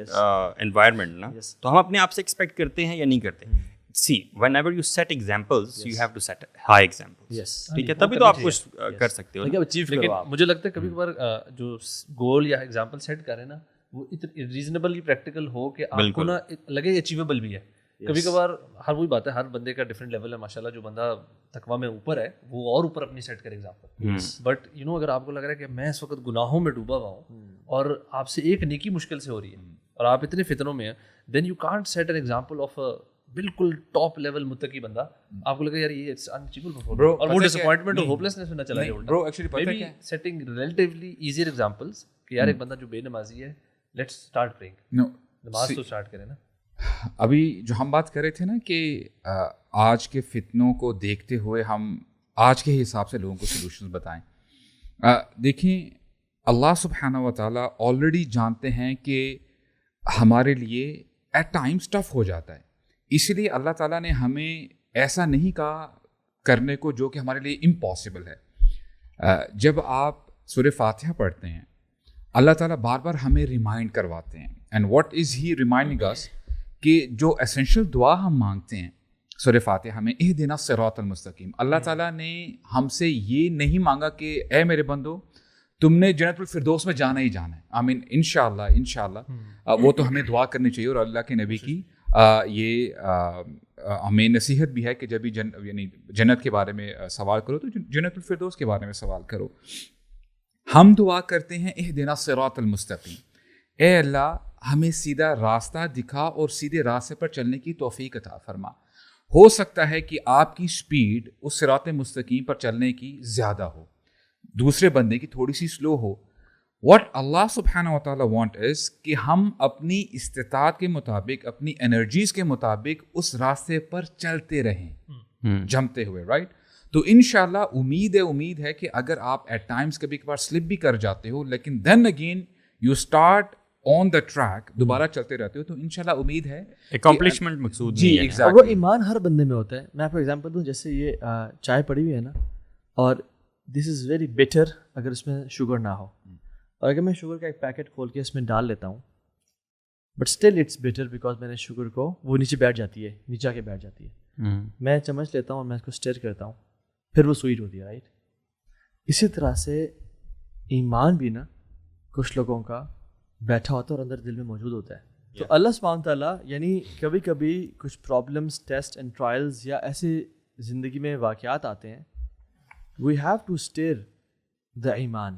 environment na, تو ہم اپنے آپ سے ایکسپیکٹ کرتے ہیں یا نہیں کرتے. See, whenever you set examples, you have to set high examples. Yes, ٹھیک ہے, تبھی تو آپ کچھ کر سکتے ہو. لیکن مجھے لگتا ہے کبھی کبھار جو گول یا ایگزامپل سیٹ کریں نا, وہ ریزنیبلی پریکٹیکل ہو کہ آپ کو نا لگے اچیویبل بھی ہے. کبھی کبھار ہر وہی بات ہے, ہر بندے کا ڈفرینٹ لیول ہے. ماشاء اللہ جو بندہ تقویٰ میں اوپر ہے وہ اور اوپر اپنی سیٹ کرے ایگزامپل. بٹ اگر آپ کو لگ رہا ہے کہ میں اس وقت گناہوں میں ڈوبا ہوا ہوں اور آپ سے ایک نیکی مشکل سے ہو رہی ہے اور آپ اتنے فتنوں میں ہیں, then you can't set an example of بالکل ٹاپ لیول متقی بندہ. آپ کو لگا یار یہ اٹس انچیویبل, اور وہ ڈسپوائنٹمنٹ اور ہوپلیسنس میں نہ چلا جائے. برو ایکچولی پتہ ہے کیا, سیٹنگ ریلیٹیولی ایزیئر ایگزامپلس کہ یار ایک بندہ جو بے نمازی ہے, لیٹس اسٹارٹ پریئنگ, نماز تو اسٹارٹ کریں نا. ابھی جو ہم بات کر رہے تھے نا کہ آج کے فتنوں کو دیکھتے ہوئے ہم آج کے حساب سے لوگوں کو سلوشنز بتائیں. دیکھیں, اللہ سبحانہ و تعالیٰ آلریڈی جانتے ہیں کہ ہمارے لیے ایٹ ٹائمز ٹف ہو جاتا ہے, اسی لیے اللہ تعالیٰ نے ہمیں ایسا نہیں کہا کرنے کو جو کہ ہمارے لیے امپاسبل ہے. جب آپ سورہ فاتحہ پڑھتے ہیں, اللہ تعالیٰ بار بار ہمیں ریمائنڈ کرواتے ہیں. And what is he reminding us, کہ جو اسینشیل دعا ہم مانگتے ہیں سورہ فاتحہ میں, اہدنا الصراط المستقیم, اللہ تعالیٰ نے ہم سے یہ نہیں مانگا کہ اے میرے بندو تم نے جنت الفردوس میں جانا ہی جانا ہے. آمین, انشاءاللہ وہ تو ہمیں دعا کرنی چاہیے. اور اللہ کے نبی کی یہ ہمیں نصیحت بھی ہے کہ جب بھی یعنی جنت کے بارے میں سوال کرو تو جنت الفردوس کے بارے میں سوال کرو. ہم دعا کرتے ہیں اہدنا الصراط المستقیم, اے اللہ ہمیں سیدھا راستہ دکھا اور سیدھے راستے پر چلنے کی توفیق عطا فرما. ہو سکتا ہے کہ آپ کی سپیڈ اس صراط مستقیم پر چلنے کی زیادہ ہو, دوسرے بندے کی تھوڑی سی سلو ہو. واٹ اللہ سبحانہ و تعالیٰ وانٹ از کہ ہم اپنی استطاعت کے مطابق, اپنی انرجیز کے مطابق اس راستے پر چلتے رہیں جمتے ہوئے, رائٹ. تو انشاءاللہ امید ہے کہ اگر آپ ایٹ ٹائمز کبھی کبھار سلپ بھی کر جاتے ہو, لیکن then again you start on the track دوبارہ چلتے رہتے ہو تو انشاءاللہ امید ہے اکمپلشمنٹ مقصود جی نہیں ہے. ایگزیکٹلی. وہ ایمان ہر بندے میں ہوتا ہے. میں آپ کو ایگزامپل دوں, جیسے یہ چائے پڑی ہوئی ہے نا, اور دس از ویری بیٹر اگر اس میں شوگر نہ ہو, اور اگر میں شوگر کا ایک پیکٹ کھول کے اس میں ڈال لیتا ہوں, but still it's better because میں نے شوگر کو, وہ نیچے بیٹھ جاتی ہے, نیچے آ کے بیٹھ جاتی ہے. میں چمچ لیتا ہوں اور میں اس کو اسٹر کرتا ہوں, پھر وہ سویٹ ہوتی ہے, رائٹ. اسی طرح سے ایمان بھی نا کچھ لوگوں کا بیٹھا ہوتا ہے اور اندر دل میں موجود ہوتا ہے. تو اللہ سبحانہ تعالیٰ یعنی کبھی کبھی کچھ پرابلمس, ٹیسٹ اینڈ ٹرائلز یا ایسے زندگی میں واقعات آتے ہیں, وی ہیو ٹو اسٹیر دا ایمان.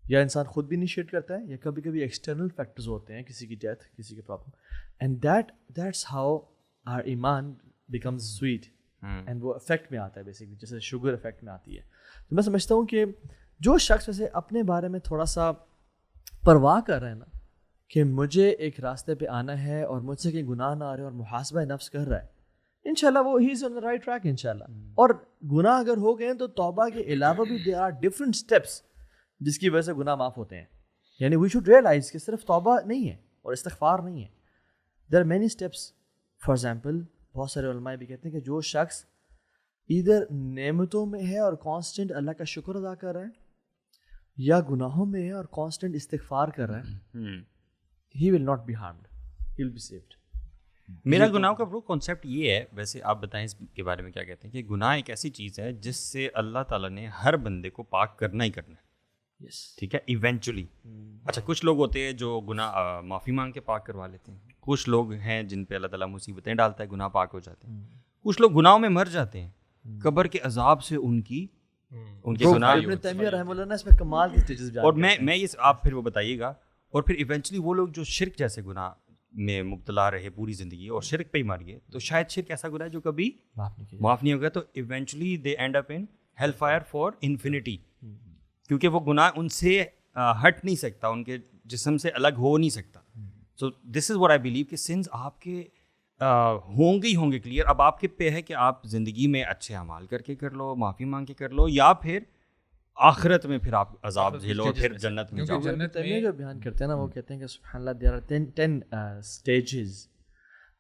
یا انسان خود بھی انیشیٹ کرتا ہے, یا کبھی کبھی ایکسٹرنل فیکٹرز ہوتے ہیں, کسی کی ڈیتھ, کسی کی problem, and that's how our ایمان بیکمز سویٹ, اینڈ وہ افیکٹ میں آتا ہے بیسکلی, جیسے شوگر افیکٹ میں آتی ہے. تو میں سمجھتا ہوں کہ جو شخص ویسے اپنے بارے میں تھوڑا سا پرواہ کر رہے ہیں نا کہ مجھے ایک راستے پہ آنا ہے اور مجھ سے کہیں گناہ نہ آ رہے اور محاسبہ نفس کر رہا ہے, انشاءاللہ وہ ہی is on the right track انشاءاللہ. اور گناہ اگر ہو گئے تو توبہ کے علاوہ بھی دیر آر ڈفرینٹ اسٹیپس جس کی وجہ سے گناہ معاف ہوتے ہیں. یعنی وی شوڈ ریئلائز کہ صرف توبہ نہیں ہے اور استغفار نہیں ہے, there are many steps. For example بہت سارے علماء بھی کہتے ہیں کہ جو شخص ادھر نعمتوں میں ہے اور کانسٹنٹ اللہ کا شکر ادا کر رہا ہے, یا گناہوں میں ہے اور کانسٹنٹ استغفار کر رہا ہے, he will not be harmed, he will be saved. میرا گناہوں کا وہ کانسیپٹ یہ ہے, ویسے آپ بتائیں اس کے بارے میں کیا کہتے ہیں, کہ گناہ ایک ایسی چیز ہے جس سے اللہ تعالیٰ نے ہر بندے کو پاک کرنا ہی کرنا ہے. ٹھیک ہے, ایونچولی. اچھا, کچھ لوگ ہوتے ہیں جو گناہ معافی مانگ کے پاک کروا لیتے ہیں, کچھ لوگ ہیں جن پہ اللہ تعالیٰ مصیبتیں ڈالتا ہے, گناہ پاک ہو جاتے ہیں, کچھ لوگ گناہوں میں مر جاتے ہیں, قبر کے عذاب سے ان کے گناہ. ابن تیمیہ رحمہ اللہ نے اس میں کمال کے اسٹیجز بیان اور میں یہ آپ پھر وہ بتائیے گا. اور پھر ایونچولی وہ لوگ جو شرک جیسے گناہ میں مبتلا رہے پوری زندگی اور شرک پہ ہی مر گئے, تو شاید شرک ایسا گناہ ہے جو کبھی معاف نہیں ہوگا, تو eventually they and up in hell fire for infinity, کیونکہ وہ گناہ ان سے ہٹ نہیں سکتا, ان کے جسم سے الگ ہو نہیں سکتا. سو دس از واٹ آئی بلیو کہ سنس آپ کے ہوں گے ہی ہوں گے کلیئر. اب آپ کے پہ ہے کہ آپ زندگی میں اچھے اعمال کر کے کر لو, معافی مانگ کے کر لو, یا پھر آخرت میں پھر آپ عذاب جھیلو, پھر جنت میں جاؤ. جنت میں جو بیان کرتے ہیں نا, وہ کہتے ہیں کہ سبحان اللہ there are 10 stages.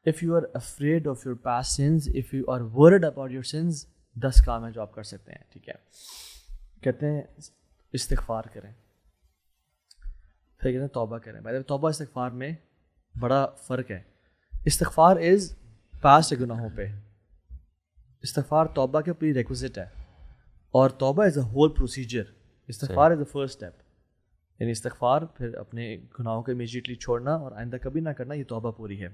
If you are afraid of your past sins, if you are worried about your sins, 10 کام ہیں جو آپ کر سکتے ہیں. ٹھیک ہے, کہتے ہیں استغفار کریں, پھر کہتے ہیں توبہ کریں. بھائی توبہ استغفار میں بڑا فرق ہے. استغفار از پاسٹ گناہوں پہ, استغفار توبہ کے پری ریکوزٹ ہے, اور توبہ از اے ہول پروسیجر. استغفار از دا فرسٹ اسٹیپ, یعنی استغفار پھر اپنے گناہوں کو امیجیٹلی چھوڑنا اور آئندہ کبھی نہ کرنا, یہ توبہ پوری ہے.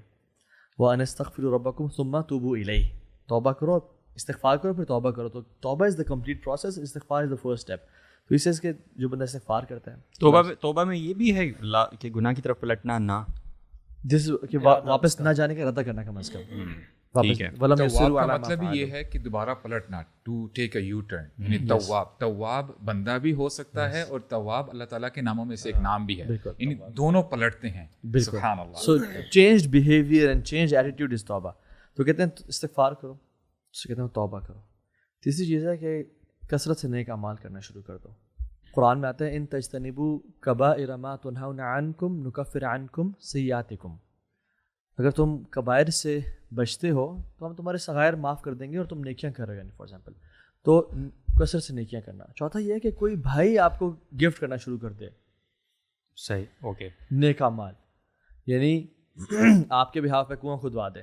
وَأَنِ اسْتَغْفِرُوا رَبَّكُمْ ثُمَّ تُوبُوا إِلَيْهِ, توبہ کرو, استغفار کرو, پھر توبہ کرو. تو توبہ از دا کمپلیٹ پروسیس, استغفار از دا فرسٹ اسٹیپ. تو اس سے جو بندہ استغفار کرتا ہے, توبہ میں یہ بھی ہے کہ گناہ کی طرف پلٹنا نہ, جس کہ واپس نہ جانے کا ارادہ کرنا کم از کم. تواب کا مطلب یہ ہے کہ دوبارہ پلٹنا, to take a U turn. یعنی تواب بندہ بھی ہو سکتا ہے, اور تواب اللہ تعالیٰ کے ناموں میں سے ایک نام بھی ہے, یعنی دونوں پلٹتے ہیں. سبحان اللہ. So changed behaviour and change attitude is توبہ. تو کہتے ہیں استغفار کرو, اس کہتے ہیں توبہ کرو. تیسری چیز ہے کہ کثرت سے نیک اعمال کرنا شروع کر دو. قرآن میں آتا ہے ان تجتنبوا کبائر ما تنہون عنکم نکفر عنکم سیئاتکم. اگر تم کبائر سے بچتے ہو تو ہم تمہارے صغائر معاف کر دیں گے اور تم نیکیاں کر رہے ہو. یعنی فار ایگزامپل تو کثرت سے نیکیاں کرنا. چوتھا یہ ہے کہ کوئی بھائی آپ کو گفٹ کرنا شروع کر دے, صحیح, اوکے, نیک اعمال, یعنی آپ کے بہاف پہ کنواں کھدوا دے,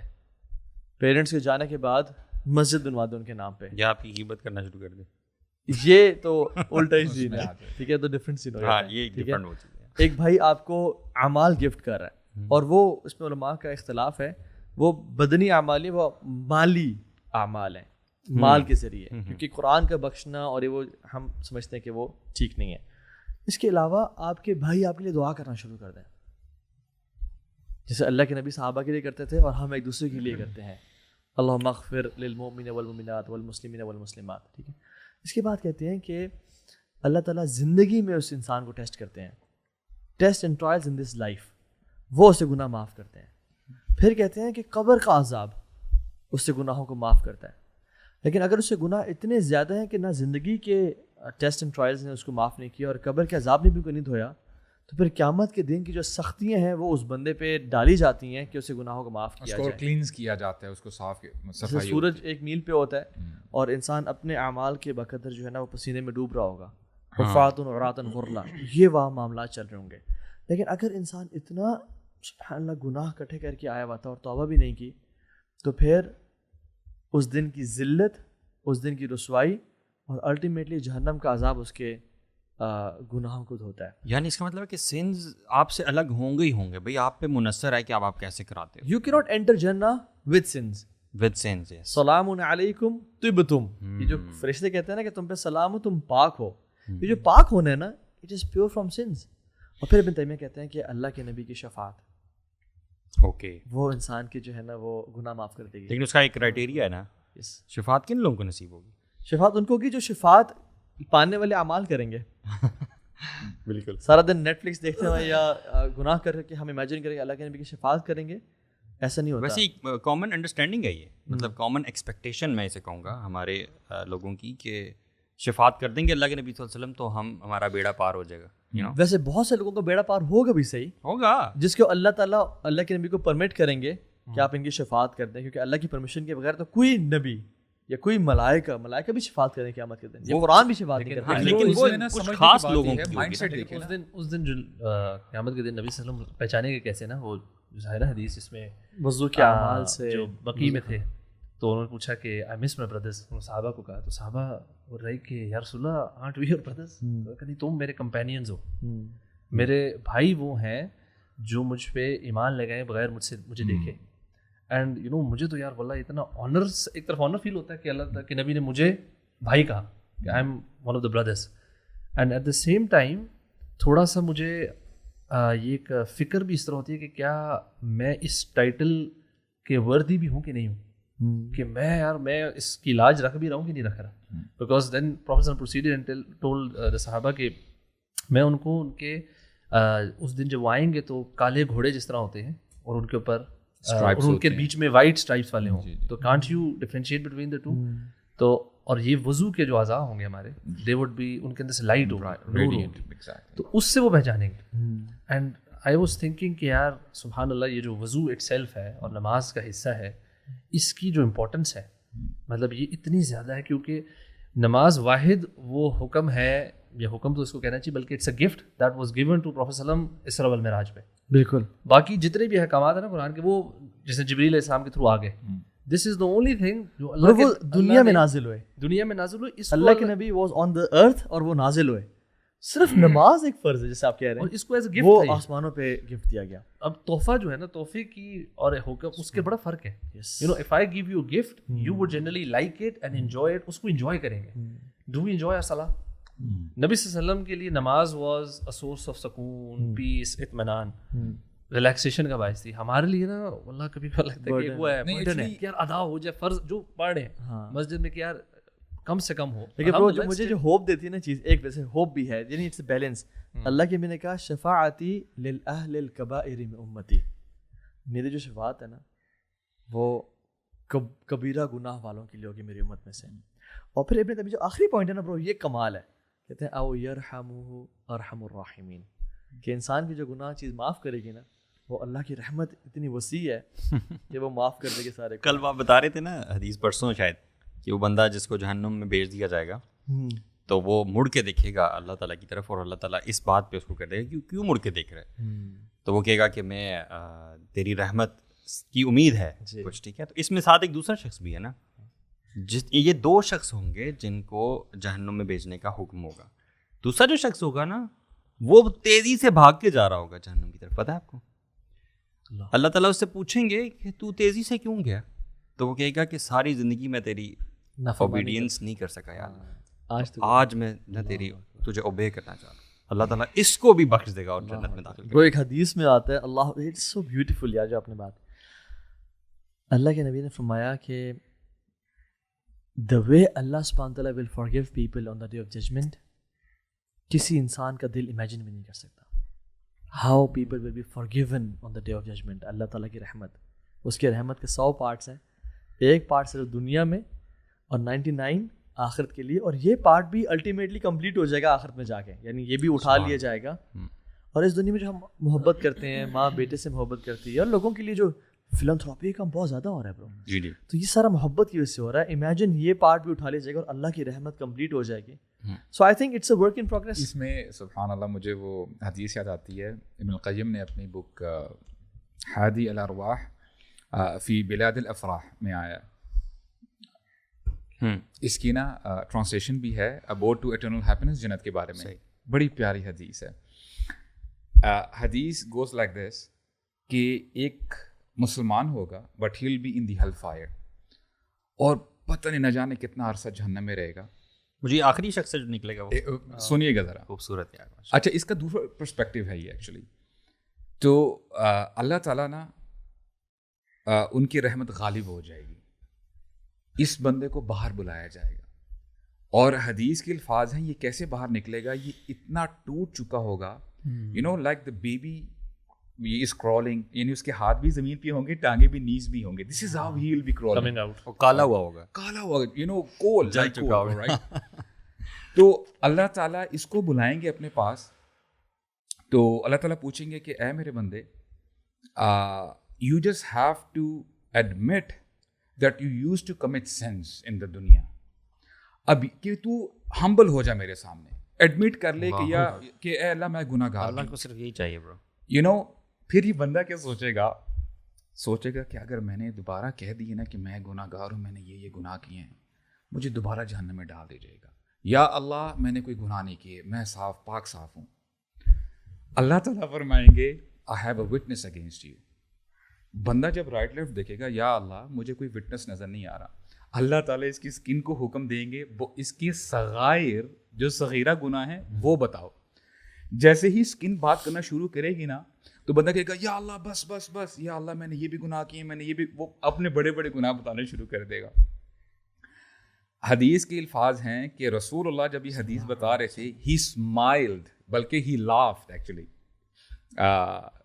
پیرنٹس کے جانے کے بعد مسجد بنوا دے ان کے نام پہ, یا آپ کی غیبت کرنا شروع کر دے. یہ تو الٹا ہی سین ہے. ٹھیک ہے, تو ڈفرینٹ سین ہو ہاں, یہ ڈفرینٹ ہو چیز ہے. ایک بھائی آپ کو اعمال گفٹ کر رہا ہے, اور وہ اس میں علماء کا اختلاف ہے, وہ بدنی اعمال نہیں, وہ مالی اعمال ہیں, مال کے ذریعے, کیونکہ قرآن کا بخشنا اور یہ وہ ہم سمجھتے ہیں کہ وہ ٹھیک نہیں ہے. اس کے علاوہ آپ کے بھائی آپ کے لیے دعا کرنا شروع کر دیں, جیسے اللہ کے نبی صحابہ کے لیے کرتے تھے اور ہم ایک دوسرے کے لیے کرتے ہیں, اللہم اغفر للمؤمنین والمؤمنات والمسلمین والمسلمات. ٹھیک ہے, اس کے بعد کہتے ہیں کہ اللہ تعالیٰ زندگی میں اس انسان کو ٹیسٹ کرتے ہیں, test and trials in this life, وہ اسے گناہ معاف کرتے ہیں. پھر کہتے ہیں کہ قبر کا عذاب اس سے گناہوں کو معاف کرتا ہے. لیکن اگر اس سے گناہ اتنے زیادہ ہیں کہ نہ زندگی کے ٹیسٹ اینڈ ٹرائلز نے اس کو معاف نہیں کیا اور قبر کے عذاب نے بھی کوئی نہیں دھویا, تو پھر قیامت کے دن کی جو سختیاں ہیں وہ اس بندے پہ ڈالی جاتی ہیں کہ اسے گناہوں کو معاف کیا جائے, کلینز کیا جاتا ہے, اس کو صاف صفائی. سورج ایک میل پہ ہوتا ہے اور انسان اپنے اعمال کے بقدر جو ہے نا وہ پسینے میں ڈوب رہا ہوگا, حفاۃ عراۃ غرلا, یہ وہاں معاملات چل رہے ہوں گے. لیکن اگر انسان اتنا سبحان اللہ گناہ کٹھے کر کے آیا ہوا تھا اور توبہ بھی نہیں کی, تو پھر اس دن کی ذلت, اس دن کی رسوائی اور الٹیمیٹلی جہنم کا عذاب اس کے گناہوں کو دھوتا ہے. یعنی اس کا مطلب ہے کہ سنز آپ سے الگ ہوں گے ہی ہوں گے, بھئی آپ پہ منحصر ہے کہ آپ کیسے کراتے ہو. یو کی ناٹ انٹر جنہ ود سنز. ود سنز, سلام علیکم طبتم, یہ جو فرشتے کہتے ہیں نا کہ تم پہ سلام ہو, تم پاک ہو, یہ جو پاک ہونا ہے نا it is pure from sins. اور پھر ابن تیمیہ کہتے ہیں کہ اللہ کے نبی کی شفاعت, اوکے, وہ انسان کی جو ہے نا وہ گناہ معاف کر دے گی. لیکن اس کا ایک کرائٹیریا ہے نا, شفاعت کن لوگوں کو نصیب ہوگی؟ شفاعت ان کو ہوگی جو شفاعت پانے والے اعمال کریں گے. بالکل, سارا دن نیٹ فلکس دیکھتے ہوئے یا گناہ کر کے ہم امیجن کریں گے اللہ کے نبی کی شفاعت کریں گے, ایسا نہیں ہوتا. ویسے ایک کامن انڈرسٹینڈنگ ہے یہ, مطلب کامن ایکسپیکٹیشن میں اسے کہوں گا ہمارے لوگوں کی, کہ شفاعت کر دیں گے اللہ کے نبی صلی اللہ علیہ وسلم تو ہمارا بیڑا پار ہو جائے گا. ویسے بہت سے لوگوں کا بیڑا پار ہوگا بھی, صحیح ہوگا, جس کو اللہ تعالیٰ اللہ کے نبی کو پرمٹ کریں گے کہ آپ ان کی شفاعت کر دیں, کیونکہ اللہ کی پرمیشن کے بغیر تو کوئی نبی یا کوئی ملائکہ بھی شفاعت کریں قیامت کے دن, یہ قرآن بھی شفاعت نہیں کرتا. لیکن وہ کچھ خاص لوگوں کی مائنڈ سیٹ دیکھیں, اس دن جو قیامت کے دن نبی صلی اللہ علیہ وسلم پہچانے گے کیسے نا, وہ ظاہر حدیث اس میں وضو کے اعمال سے جو بقی میں تھے, تو انہوں نے پوچھا کہ آئی مس مائی بردرز, صحابہ کو کہا, تو صحابہ بول رہے کہ یا رسول اللہ آرنٹ وی یور بردرز, کہ تم میرے کمپینینز ہو, میرے بھائی وہ ہیں جو مجھ پہ ایمان لگائے بغیر مجھے دیکھے. اینڈ یو نو مجھے تو یار واللہ اتنا آنر, ایک طرف آنر فیل ہوتا ہے کہ اللہ کے نبی نے مجھے بھائی کہا کہ I am one of the brothers. And at the same time تھوڑا سا مجھے یہ ایک فکر بھی اس طرح ہوتی ہے کہ کیا میں اس ٹائٹل کے وردی بھی ہوں کہ نہیں ہوں, کہ میں اس کی لاج رکھ بھی رہا ہوں کہ نہیں رکھ رہا. Because then professor procedure and told the صحابہ کہ میں ان کو ان کے اس دن جب وہ آئیں گے تو کالے گھوڑے جس طرح ہوتے ہیں اور ان کے اوپر اور ان کے بیچ میں وائٹ اسٹرائپس والے ہوں, تو can't you differentiate between the two. تو اور یہ وضو کے جو اعضاء ہوں گے ہمارے, دے وڈ بی, ان کے اندر سے لائٹ ہوگا, تو اس سے وہ پہچانیں گے. اینڈ آئی واز تھنکنگ کہ یار سبحان اللہ, یہ جو وضو اٹ سیلف ہے اور نماز کا حصہ ہے, اس کی جو امپورٹنس ہے مطلب یہ اتنی زیادہ ہے, کیونکہ نماز واحد وہ حکم ہے, یا حکم تو اس کو کہنا چاہیے بلکہ it's a gift that was given to prophet صلی اللہ علیہ وسلم اسراء والمعراج پہ. بالکل, باقی جتنے بھی احکامات ہیں نا قرآن کے, وہ جیسے جبریل علیہ السلام کے تھرو آ گئے, دس از دا اونلی تھنگ جو اللہ دنیا میں نازل ہوئے, اللہ کے نبی واز آن دا ارتھ اور وہ نازل ہوئے. صرف نماز ایک فرض ہے جیسے آپ کہہ رہے ہیں, اور اس کو ایز اے گفٹ وہ آسمانوں پہ گفٹ دیا گیا. اب تحفہ جو ہے نا, تحفے کی اور حکم اس کے بڑا فرق ہے. You know if I give you gift you would generally like it and enjoy it, اس کو انجوائے کریں گے. ڈو وی انجوائے الصلاۃ؟ نبی صلی اللہ علیہ وسلم کے لیے نماز واز اے سورس آف سکون, پیس, اطمینان, ریلیکسیشن کا باعث تھی. ہمارے لیے نا واللہ کبھی کبھی لگتا ہے کہ وہ ہے برڈن ہے کہ یار ادا ہو جائے فرض جو پڑھ رہے ہیں مسجد میں, کہ یار کم سے کم ہو. لیکن وہ جو مجھے جو ہوپ دیتی ہے نا چیز, ایک ویسے ہوپ بھی ہے, یعنی اٹس اے بیلنس. اللہ کے میں نے کہا شفاعتی للاہل الکبائر من امتی, میری جو شفاعت ہے نا وہ کبیرہ گناہ والوں کے لیے ہوگی میری امت میں سے. اور پھر ابن تیمیہ جو آخری پوائنٹ ہے نا برو, یہ کمال ہے, کہتے ہیں او یرحمہ ارحم الراحمین, کہ انسان کی جو گناہ چیز معاف کرے گی نا, وہ اللہ کی رحمت اتنی وسیع ہے کہ وہ معاف کر دے گی سارے. کل آپ بتا رہے تھے نا حدیث پرسوں شاید, کہ وہ بندہ جس کو جہنم میں بھیج دیا جائے گا تو وہ مڑ کے دیکھے گا اللہ تعالیٰ کی طرف, اور اللہ تعالیٰ اس بات پہ اس کو کہہ دے گا کیوں مڑ کے دیکھ رہے, تو وہ کہے گا کہ میں تیری رحمت کی امید ہے کچھ, ٹھیک ہے. تو اس میں ساتھ ایک دوسرا شخص بھی ہے نا, یہ دو شخص ہوں گے جن کو جہنم میں بھیجنے کا حکم ہوگا. دوسرا جو شخص ہوگا نا وہ تیزی سے بھاگ کے جا رہا ہوگا جہنم کی طرف, پتہ ہے آپ کو. اللہ تعالیٰ اس سے پوچھیں گے کہ تو تیزی سے کیوں گیا, تو وہ کہے گا کہ ساری زندگی میں تیری اوبیڈینس نہیں کر سکا یار, آج میں نہ تیری تجھے اوبے کرنا چاہتا ہوں. اللہ تعالیٰ اس کو بھی بخش دے گا اور جنت میں داخل کرے گا. ایک حدیث میں آتا ہے, اللہ اٹس سو بیوٹیفل یار جو آپ نے بات, اللہ کے نبی نے فرمایا کہ the way Allah subhanahu wa ta'ala will forgive people on the day of judgment, کسی انسان کا دل امیجن بھی نہیں کر سکتا. how people will be forgiven on the day of judgment. اللہ تعالیٰ کی رحمت, اس کی رحمت کے 100 پارٹس ہیں, ایک پارٹ صرف دنیا میں اور 99 آخرت کے لیے, اور یہ پارٹ بھی الٹیمیٹلی کمپلیٹ ہو جائے گا آخرت میں جا کے, یعنی یہ بھی اٹھا لیا جائے گا اور اس دنیا میں جو ہم محبت کرتے ہیں, ماں بیٹے سے محبت کرتی ہے, اور لوگوں کے لیے جو فلانتھراپی کا کام بہت زیادہ ہو رہا ہے برو. جی جی. تو یہ سارا محبت کی وجہ سے ہو رہا ہے. امیجن یہ پارٹ بھی اٹھا لیا جائے گا اور اللہ کی رحمت کمپلیٹ ہو جائے گی. So I think it's a work in progress. اس میں سبحان اللہ مجھے وہ حدیث یاد آتی ہے, ابن القیم نے اپنی بک ہادی الارواح فی بلاد الافراح میں آیا, اس کی نا ٹرانسلیشن بھی ہے, ابورڈ ٹو ایٹرنل ہیپینس, جنت کے بارے میں. بڑی پیاری حدیث ہے. حدیث گوز لائک دس کہ ایک مسلمان ہوگا but he will be in the hell fire, اور پتہ نہیں نہ جانے کتنا عرصہ جہنم میں رہے گا. مجھے آخری شخص سے جو نکلے گا وہ سنیے گا ذرا, خوبصورت یار. اچھا اس کا دوسرا پرسپیکٹیو ہے یہ ایکچولی. تو اللہ تعالیٰ نا ان کی رحمت غالب ہو جائے گی, اس بندے کو باہر بلایا جائے گا, اور حدیث کے الفاظ ہیں یہ کیسے باہر نکلے گا, یہ اتنا ٹوٹ چکا ہوگا, you know like the baby is crawling, یعنی اس کے ہاتھ بھی زمین پہ ہوں گے, ٹانگیں بھی نیز بھی ہوں گے. This is how he will be crawling, اور کالا ہوا ہوگا, کالا ہوا, یو نو کول جل چکا ہوگا, رائٹ. تو اللہ تعالیٰ اس کو بلائیں گے اپنے پاس, تو اللہ تعالیٰ پوچھیں گے کہ اے میرے بندے, you just have to admit that you used to commit sins in the دنیا. اب کہ تو ہمبل ہو جا میرے سامنے, ایڈمٹ کر لے کہ یا کہ اے اللہ میں گناہ گار ہوں. اللہ کو صرف یہی چاہیے برو. یو نو پھر یہ بندہ کیا سوچے گا کہ اگر میں نے دوبارہ کہہ دی نا کہ میں گناہ گار ہوں, میں نے یہ گناہ کیے ہیں, مجھے دوبارہ جہنم میں ڈال دیجیے گا, یا اللہ میں نے کوئی گناہ نہیں کیے, میں پاک صاف ہوں. اللہ تعالیٰ فرمائیں گے I have a witness against you. بندہ جب رائٹ لیفٹ دیکھے گا, یا اللہ مجھے کوئی وٹنس نظر نہیں آ رہا, اللہ تعالیٰ اس کی اسکن کو حکم دیں گے وہ اس کی صغائر جو صغیرہ گناہ ہیں وہ بتاؤ. جیسے ہی اسکن بات کرنا شروع کرے گی نا, تو بندہ کہے گا یا اللہ بس بس بس, یا اللہ میں نے یہ بھی گناہ کیے, میں نے یہ بھی, وہ اپنے بڑے بڑے گناہ بتانے شروع کر دے گا. حدیث کے الفاظ ہیں کہ رسول اللہ جب یہ حدیث بتا رہے تھے, ہی اسمائلڈ, بلکہ ہی لافڈ ایکچولی,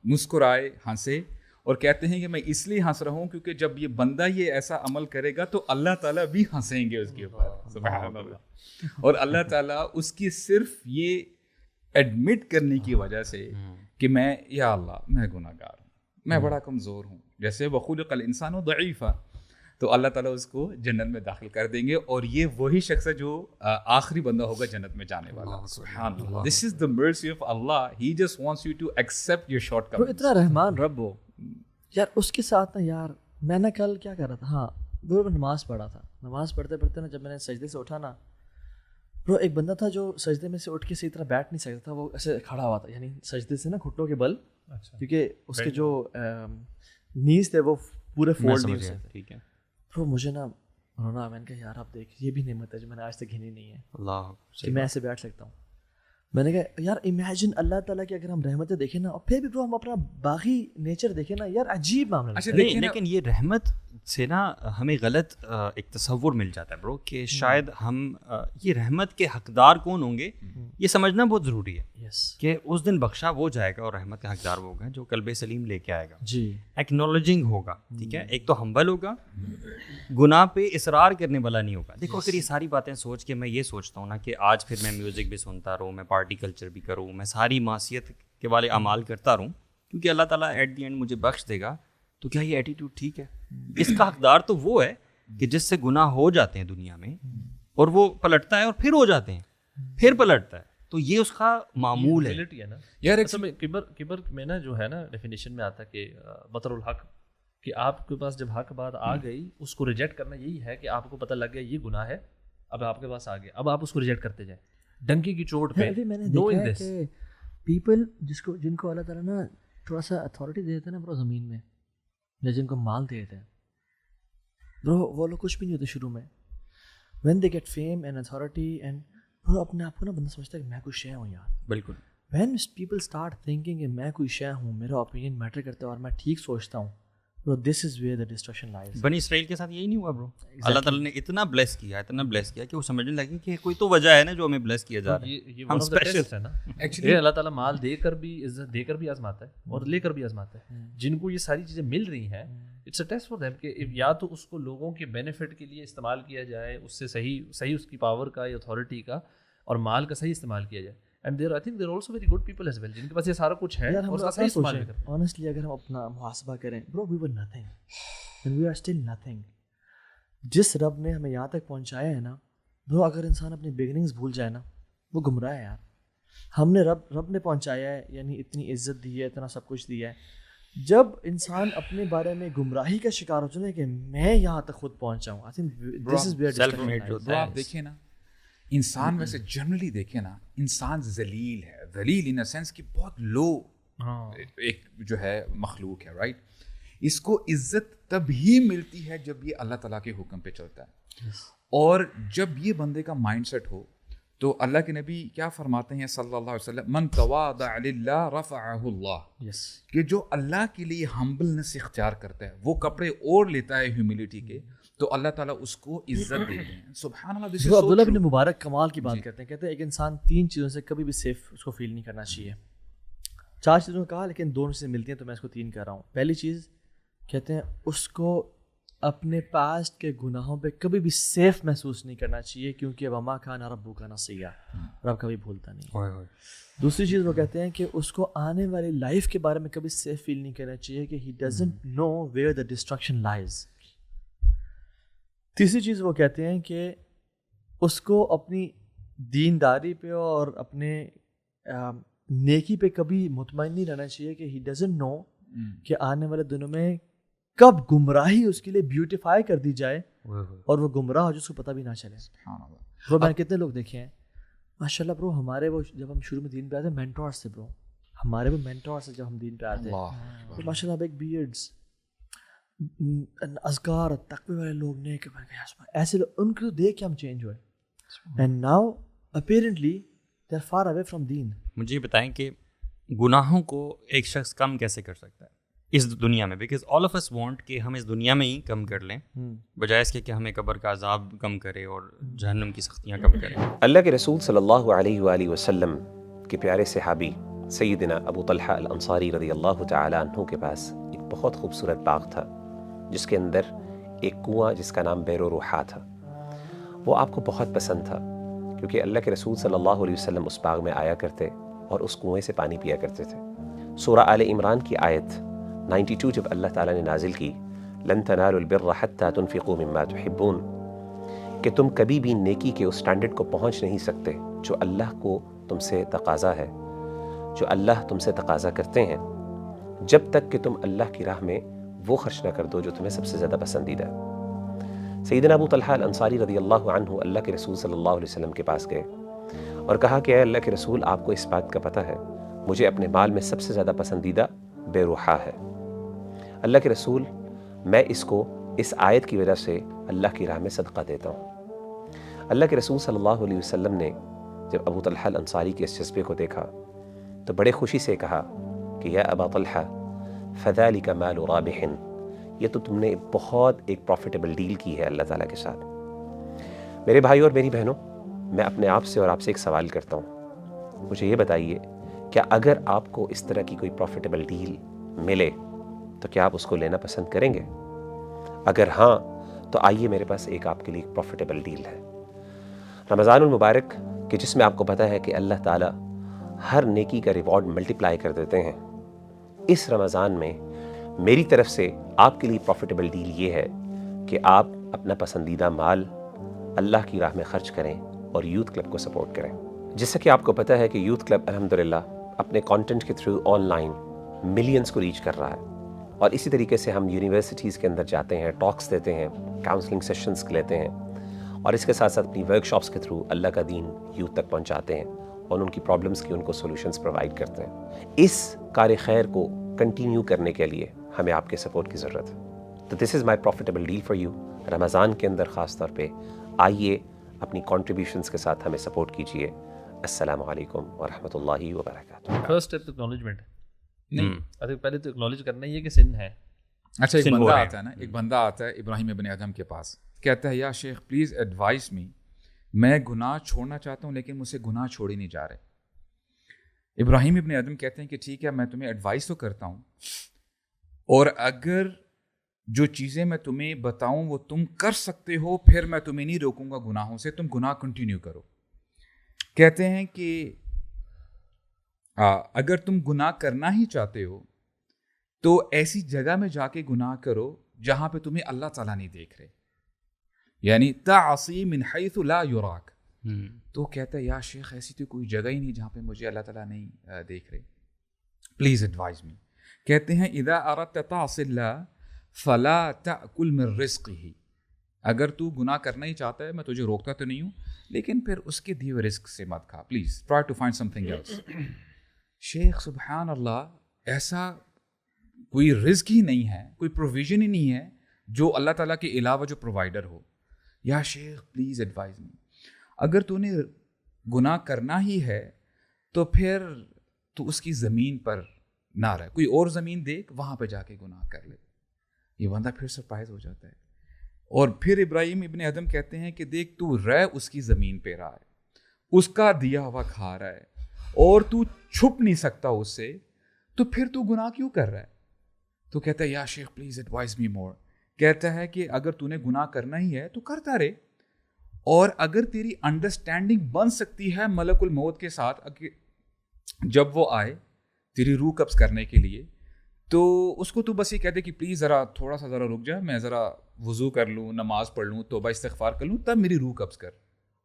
مسکرائے, ہنسے, اور کہتے ہیں کہ میں اس لیے ہنس رہا ہوں کیونکہ جب یہ بندہ یہ ایسا عمل کرے گا تو اللہ تعالیٰ بھی ہنسیں گے اس کے اوپر. سبحان اللہ. اور اللہ تعالیٰ اس کی صرف یہ ایڈمٹ کرنے کی وجہ سے کہ میں, یا اللہ میں گناہ گار ہوں, میں بڑا کمزور ہوں, جیسے وخلق الانسان ضعیفا, تو اللہ تعالیٰ اس کو جنت میں داخل کر دیں گے, اور یہ وہی شخص ہے جو آخری بندہ ہوگا جنت میں جانے والا. سبحان اللہ. دس is the mercy of Allah, he just wants you to accept your shortcomings. اتنا رحمان رب ہو یار. اس کے ساتھ نا یار, میں نے کل کیا کر رہا تھا, ہاں وہ نماز پڑھا تھا, نماز پڑھتے پڑھتے نا جب میں نے سجدے سے اٹھا نا برو, ایک بندہ تھا جو سجدے میں سے اٹھ کے صحیح طرح بیٹھ نہیں سکتا تھا, وہ ایسے کھڑا ہوا تھا, یعنی سجدے سے نا گھٹنوں کے بل, کیونکہ اس کے جو نیز تھے وہ پورے فولڈ نہیں ہو سکتے. ٹھیک ہے برو, مجھے نا رونا, میں نے کہا یار آپ دیکھ یہ بھی نعمت ہے جو میں نے آج تک گھنی نہیں ہے, اللہ کہ میں ایسے بیٹھ سکتا ہوں. میں نے کہا یار امیجن اللہ تعالیٰ کی اگر ہم رحمتیں دیکھیں نا, اور پھر بھی برو ہم اپنا باغی نیچر دیکھیں نا, یار عجیب معاملہ ہے. نہیں, لیکن یہ رحمت سے نا ہمیں غلط ایک تصور مل جاتا ہے برو, کہ شاید ہم یہ رحمت کے حقدار کون ہوں گے یہ سمجھنا بہت ضروری ہے. کہ اس دن بخشا وہ جائے گا, اور رحمت کا حقدار وہ ہوگا جو قلب سلیم لے کے آئے گا. جی, ایکنالوجنگ ہوگا, ٹھیک ہے, ایک تو ہمبل ہوگا, گناہ پہ اصرار کرنے والا نہیں ہوگا. دیکھو اگر یہ ساری باتیں سوچ کے میں یہ سوچتا ہوں نا کہ آج پھر میں میوزک بھی سنتا رہوں, میں پارٹی کلچر بھی کروں, میں ساری معصیت کے والے اعمال کرتا رہوں, کیونکہ اللہ تعالیٰ ایٹ دی اینڈ مجھے بخش دے گا, تو کیا یہ ایٹیٹیوڈ ٹھیک ہے؟ اس کا حقدار تو وہ ہے کہ جس سے گناہ ہو جاتے ہیں دنیا میں, اور وہ پلٹتا ہے اور پھر ہو جاتے ہیں, پھر پلٹتا ہے, تو یہ اس کا معمول ہے نا یار. اصل میں کبر میں نا جو ہے نا ڈیفینیشن میں آتا ہے کہ بطر الحق, کہ آپ کے پاس جب حق بات آ گئی اس کو ریجیکٹ کرنا یہی ہے کہ آپ کو پتہ لگ گیا یہ گناہ ہے, اب آپ کے پاس آ گیا, اب آپ اس کو ریجیکٹ کرتے جائیں ڈنکی کی چوٹ پہ. میں نے دیکھا ہے کہ پیپل جن کو اللہ تعالیٰ نا تھوڑا سا اتھارٹی دے دیتے ہیں نا برو زمین میں, یا جن کو مال دے دیتے ہیں برو, وہ لوگ کچھ بھی نہیں ہوتے شروع میں. When they get fame and authority and bro اپنے آپ کو نا بندہ سمجھتا ہے کہ میں کوئی شے ہوں یار. بالکل. وین پیپل اسٹارٹ تھنکنگ کہ میں کوئی شے ہوں, میرا اوپینین میٹر کرتا ہے اور میں ٹھیک سوچتا ہوں, برو دس از ویئر دا ڈسٹرکشن لائز. بنی اسرائیل کے ساتھ یہی نہیں ہوا برو. اللہ تعالیٰ نے اتنا بلیس کیا کہ وہ سمجھنے لگے کہ کوئی تو وجہ ہے نا جو ہمیں بلیس کیا جا رہا ہے, ہم اسپیشل ہے نا. ایکچولی اللہ تعالیٰ مال دے کر بھی, عزت دے کر بھی آزماتا ہے اور لے کر بھی آزماتا ہے. جن کو یہ ساری چیزیں مل رہی ہیں, it's a test for them, کہ یا تو اس کو لوگوں کے بینیفٹ کے لیے استعمال کیا جائے, اس سے صحیح اس کی پاور کا یا اتھارٹی کا اور مال کا صحیح استعمال کیا جائے. and there I think there are also very good people as well جن کے پاس یہ سارا کچھ ہے اور اس کا صحیح استعمال بھی کرتے ہیں. honestly اگر ہم اپنا محاسبہ کریں bro we were nothing and we are still nothing. جس رب نے ہمیں یہاں تک پہنچایا ہے نا bro, اگر انسان اپنی بگننگز بھول جائے نا وہ گمراہ ہے یار. ہم نے رب نے پہنچایا ہے, یعنی اتنی عزت دی ہے, اتنا سب کچھ دیا ہے. جب انسان اپنے بارے میں گمراہی کا شکار ہو چلے کہ میں یہاں تک خود پہنچا ہوں, I think this is where discussion lies. آپ دیکھیں نا انسان ویسے جنرلی دیکھیں نا انسان ذلیل ہے, ذلیل ان سینس کہ بہت لو ایک جو ہے مخلوق ہے, رائٹ. اس کو عزت تب ہی ملتی ہے جب یہ اللہ تعالیٰ کے حکم پہ چلتا ہے, اور جب یہ بندے کا مائنڈ سیٹ ہو تو اللہ کے نبی کیا فرماتے ہیں صلی اللہ علیہ وسلم, من تواضع للہ رفعہ اللہ, کہ جو اللہ کے لیے ہمبلنس اختیار کرتا ہے وہ کپڑے اور لیتا ہے ہیوملٹی کے تو اللہ تعالیٰ اس کو عزت دیتے ہیں. سبحان اللہ. جو عبداللہ بن مبارک کمال کی بات کرتے ہیں, کہتے ہیں ایک انسان 3 چیزوں سے کبھی بھی سیف اس کو فیل نہیں کرنا چاہیے. 4 چیزوں کا کہا لیکن 2 سے ملتی ہیں تو میں اس کو 3 کہہ رہا ہوں. پہلی چیز کہتے ہیں اس کو اپنے پاسٹ کے گناہوں پہ کبھی بھی سیف محسوس نہیں کرنا چاہیے, کیونکہ وما کان ربک نسیا, رب کبھی بھولتا نہیں. دوسری چیز وہ کہتے ہیں کہ اس کو آنے والی لائف کے بارے میں کبھی سیف فیل نہیں کرنا چاہیے کہ he doesn't know where the destruction lies. تیسری چیز وہ کہتے ہیں کہ اس کو اپنی دینداری پہ اور اپنے نیکی پہ کبھی مطمئن نہیں رہنا چاہیے کہ ہی ڈزنٹ نو کہ آنے والے دنوں میں کب گمراہی اس کے لیے بیوٹیفائی کر دی جائے اور وہ گمراہ ہو جس کو پتہ بھی نہ چلے. برو میں نے کتنے لوگ دیکھے ہیں ماشاء اللہ برو, ہمارے وہ جب ہم شروع میں دین پہ آتے ہیں مینٹورس تھے برو, ہمارے وہ مینٹورس جب ہم دین پہ آتے ہیں تو ماشاء اللہ بگ بیئرڈس, اذکار تقوی والے لوگ نے کہ ایسے لوگ, ان کو دیکھ کے ہم چینج ہوئے. And now apparently they are far away from them. مجھے یہ بتائیں کہ گناہوں کو ایک شخص کم کیسے کر سکتا ہے اس دنیا میں, because all of us want کہ ہم اس دنیا میں ہی کم کر لیں بجائے اس کے کہ ہمیں قبر کا عذاب کم کرے اور جہنم کی سختیاں کم کرے. اللہ کے رسول صلی اللہ علیہ وآلہ وسلم کے پیارے صحابی سیدنا ابو طلحہ الانصاری رضی اللہ تعالیٰ عنہ کے پاس ایک بہت خوبصورت باغ تھا جس کے اندر ایک کنواں جس کا نام بئر روحا تھا. وہ آپ کو بہت پسند تھا کیونکہ اللہ کے رسول صلی اللہ علیہ وسلم اس باغ میں آیا کرتے اور اس کنویں سے پانی پیا کرتے تھے. سورہ آل عمران کی آیت 92 جب اللہ تعالیٰ نے نازل کی, لن تنالوا البر حتى تنفقوا مما تحبون, کہ تم کبھی بھی نیکی کے اس سٹینڈرڈ کو پہنچ نہیں سکتے جو اللہ کو تم سے تقاضا ہے, جو اللہ تم سے تقاضا کرتے ہیں, جب تک کہ تم اللہ کی راہ میں وہ خرچ نہ کر دو جو تمہیں سب سے زیادہ پسندیدہ ہے. سیدنا ابو طلحہ الانصاری رضی اللہ عنہ اللہ کے رسول صلی اللہ علیہ وسلم کے پاس گئے اور کہا کہ اے اللہ کے رسول, آپ کو اس بات کا پتہ ہے مجھے اپنے مال میں سب سے زیادہ پسندیدہ بے روحا ہے. اللہ کے رسول, میں اس کو اس آیت کی وجہ سے اللہ کی راہ میں صدقہ دیتا ہوں. اللہ کے رسول صلی اللہ علیہ وسلم نے جب ابو طلحہ الانصاری کے اس جذبے کو دیکھا تو بڑے خوشی سے کہا کہ یا ابا طلحہ فذلک مال رابح, یہ تو تم نے بہت ایک پروفیٹیبل ڈیل کی ہے اللہ تعالیٰ کے ساتھ. میرے بھائی اور میری بہنوں, میں اپنے آپ سے اور آپ سے ایک سوال کرتا ہوں, مجھے یہ بتائیے کیا اگر آپ کو اس طرح کی کوئی پروفیٹیبل ڈیل ملے تو کیا آپ اس کو لینا پسند کریں گے؟ اگر ہاں تو آئیے میرے پاس ایک آپ کے لیے پروفیٹیبل ڈیل ہے. رمضان المبارک کہ جس میں آپ کو پتہ ہے کہ اللہ تعالیٰ ہر نیکی کا ریوارڈ ملٹیپلائی کر دیتے ہیں, اس رمضان میں میری طرف سے آپ کے لیے پروفیٹیبل ڈیل یہ ہے کہ آپ اپنا پسندیدہ مال اللہ کی راہ میں خرچ کریں اور یوتھ کلب کو سپورٹ کریں. جیسا کہ آپ کو پتہ ہے کہ یوتھ کلب الحمدللہ اپنے کانٹینٹ کے تھرو آن لائن ملینز کو ریچ کر رہا ہے, اور اسی طریقے سے ہم یونیورسٹیز کے اندر جاتے ہیں, ٹاکس دیتے ہیں, کاؤنسلنگ سیشنز لیتے ہیں, اور اس کے ساتھ ساتھ اپنی ورک شاپس کے تھرو اللہ کا دین یوتھ تک پہنچاتے ہیں اور ان کی پرابلمس کی ان کو سولوشنز پرووائڈ کرتے ہیں. اس کار خیر کو کنٹینیو کرنے کے لیے ہمیں آپ کے سپورٹ کی ضرورت ہے. تو دس is my profitable deal for you. رمضان کے اندر خاص طور پہ آئیے اپنی کنٹریبیوشنز کے ساتھ ہمیں سپورٹ کیجیے. السلام علیکم ورحمۃ اللہ وبرکاتہ. فرسٹ اسٹیپ اکنالجمنٹ نہیں, پہلے تو اکنالج کرنا ہی ہے کہ سن ہے. اچھا, ایک بندہ آتا ہے نا, ایک بندہ آتا ہے ابراہیم ابن ادم کے پاس, کہتا ہے یا شیخ پلیز ایڈوائز می, میں گناہ چھوڑنا چاہتا ہوں لیکن مجھ سے گناہ چھوڑ ہی نہیں جا رہے. ابراہیم ابن ادم کہتے ہیں کہ ٹھیک ہے, میں تمہیں ایڈوائز تو کرتا ہوں, اور اگر جو چیزیں میں تمہیں بتاؤں وہ تم کر سکتے ہو پھر میں تمہیں نہیں روکوں گا گناہوں سے, تم گناہ کنٹینیو کرو. کہتے ہیں کہ اگر تم گناہ کرنا ہی چاہتے ہو تو ایسی جگہ میں جا کے گناہ کرو جہاں پہ تمہیں اللہ تعالیٰ نہیں دیکھ رہے، یعنی تعصی من حیث لا یراک. تو کہتا ہے یا شیخ ایسی تو کوئی جگہ ہی نہیں جہاں پہ مجھے اللہ تعالیٰ نہیں دیکھ رہے، پلیز ایڈوائز می. کہتے ہیں اذا اردت تعصی اللہ فلا تأکل من رزقہ، اگر تو گناہ کرنا ہی چاہتا ہے، میں تجھے روکتا تو نہیں ہوں، لیکن پھر اس کے دیے ہوئے رزق سے مت کھا، please try to find something else. شیخ سبحان اللہ، ایسا کوئی رزق ہی نہیں ہے، کوئی پروویژن ہی نہیں ہے جو اللہ تعالیٰ کے علاوہ جو پرووائڈر ہو. یا شیخ پلیز ایڈوائز می، اگر تو نے گناہ کرنا ہی ہے تو پھر تو اس کی زمین پر نہ رہ، کوئی اور زمین دیکھ، وہاں پہ جا کے گناہ کر لے. یہ بندہ پھر سرپرائز ہو جاتا ہے. اور پھر ابراہیم ابن ادم کہتے ہیں کہ دیکھ تو رہ اس کی زمین پہ رہا ہے، اس کا دیا ہوا کھا رہا ہے، اور تو چھپ نہیں سکتا اس سے، تو پھر تو گناہ کیوں کر رہا ہے؟ تو کہتا ہے یا شیخ پلیز ایڈوائز می مور. کہتا ہے کہ اگر تو نے گناہ کرنا ہی ہے تو کرتا رہے، اور اگر تیری انڈرسٹینڈنگ بن سکتی ہے ملک الموت کے ساتھ، جب وہ آئے تیری روح قبض کرنے کے لیے، تو اس کو تو بس یہ کہتے کہ پلیز ذرا تھوڑا سا ذرا رک جا، میں ذرا وضو کر لوں، نماز پڑھ لوں، توبہ استغفار کر لوں، تب میری روح قبض کر.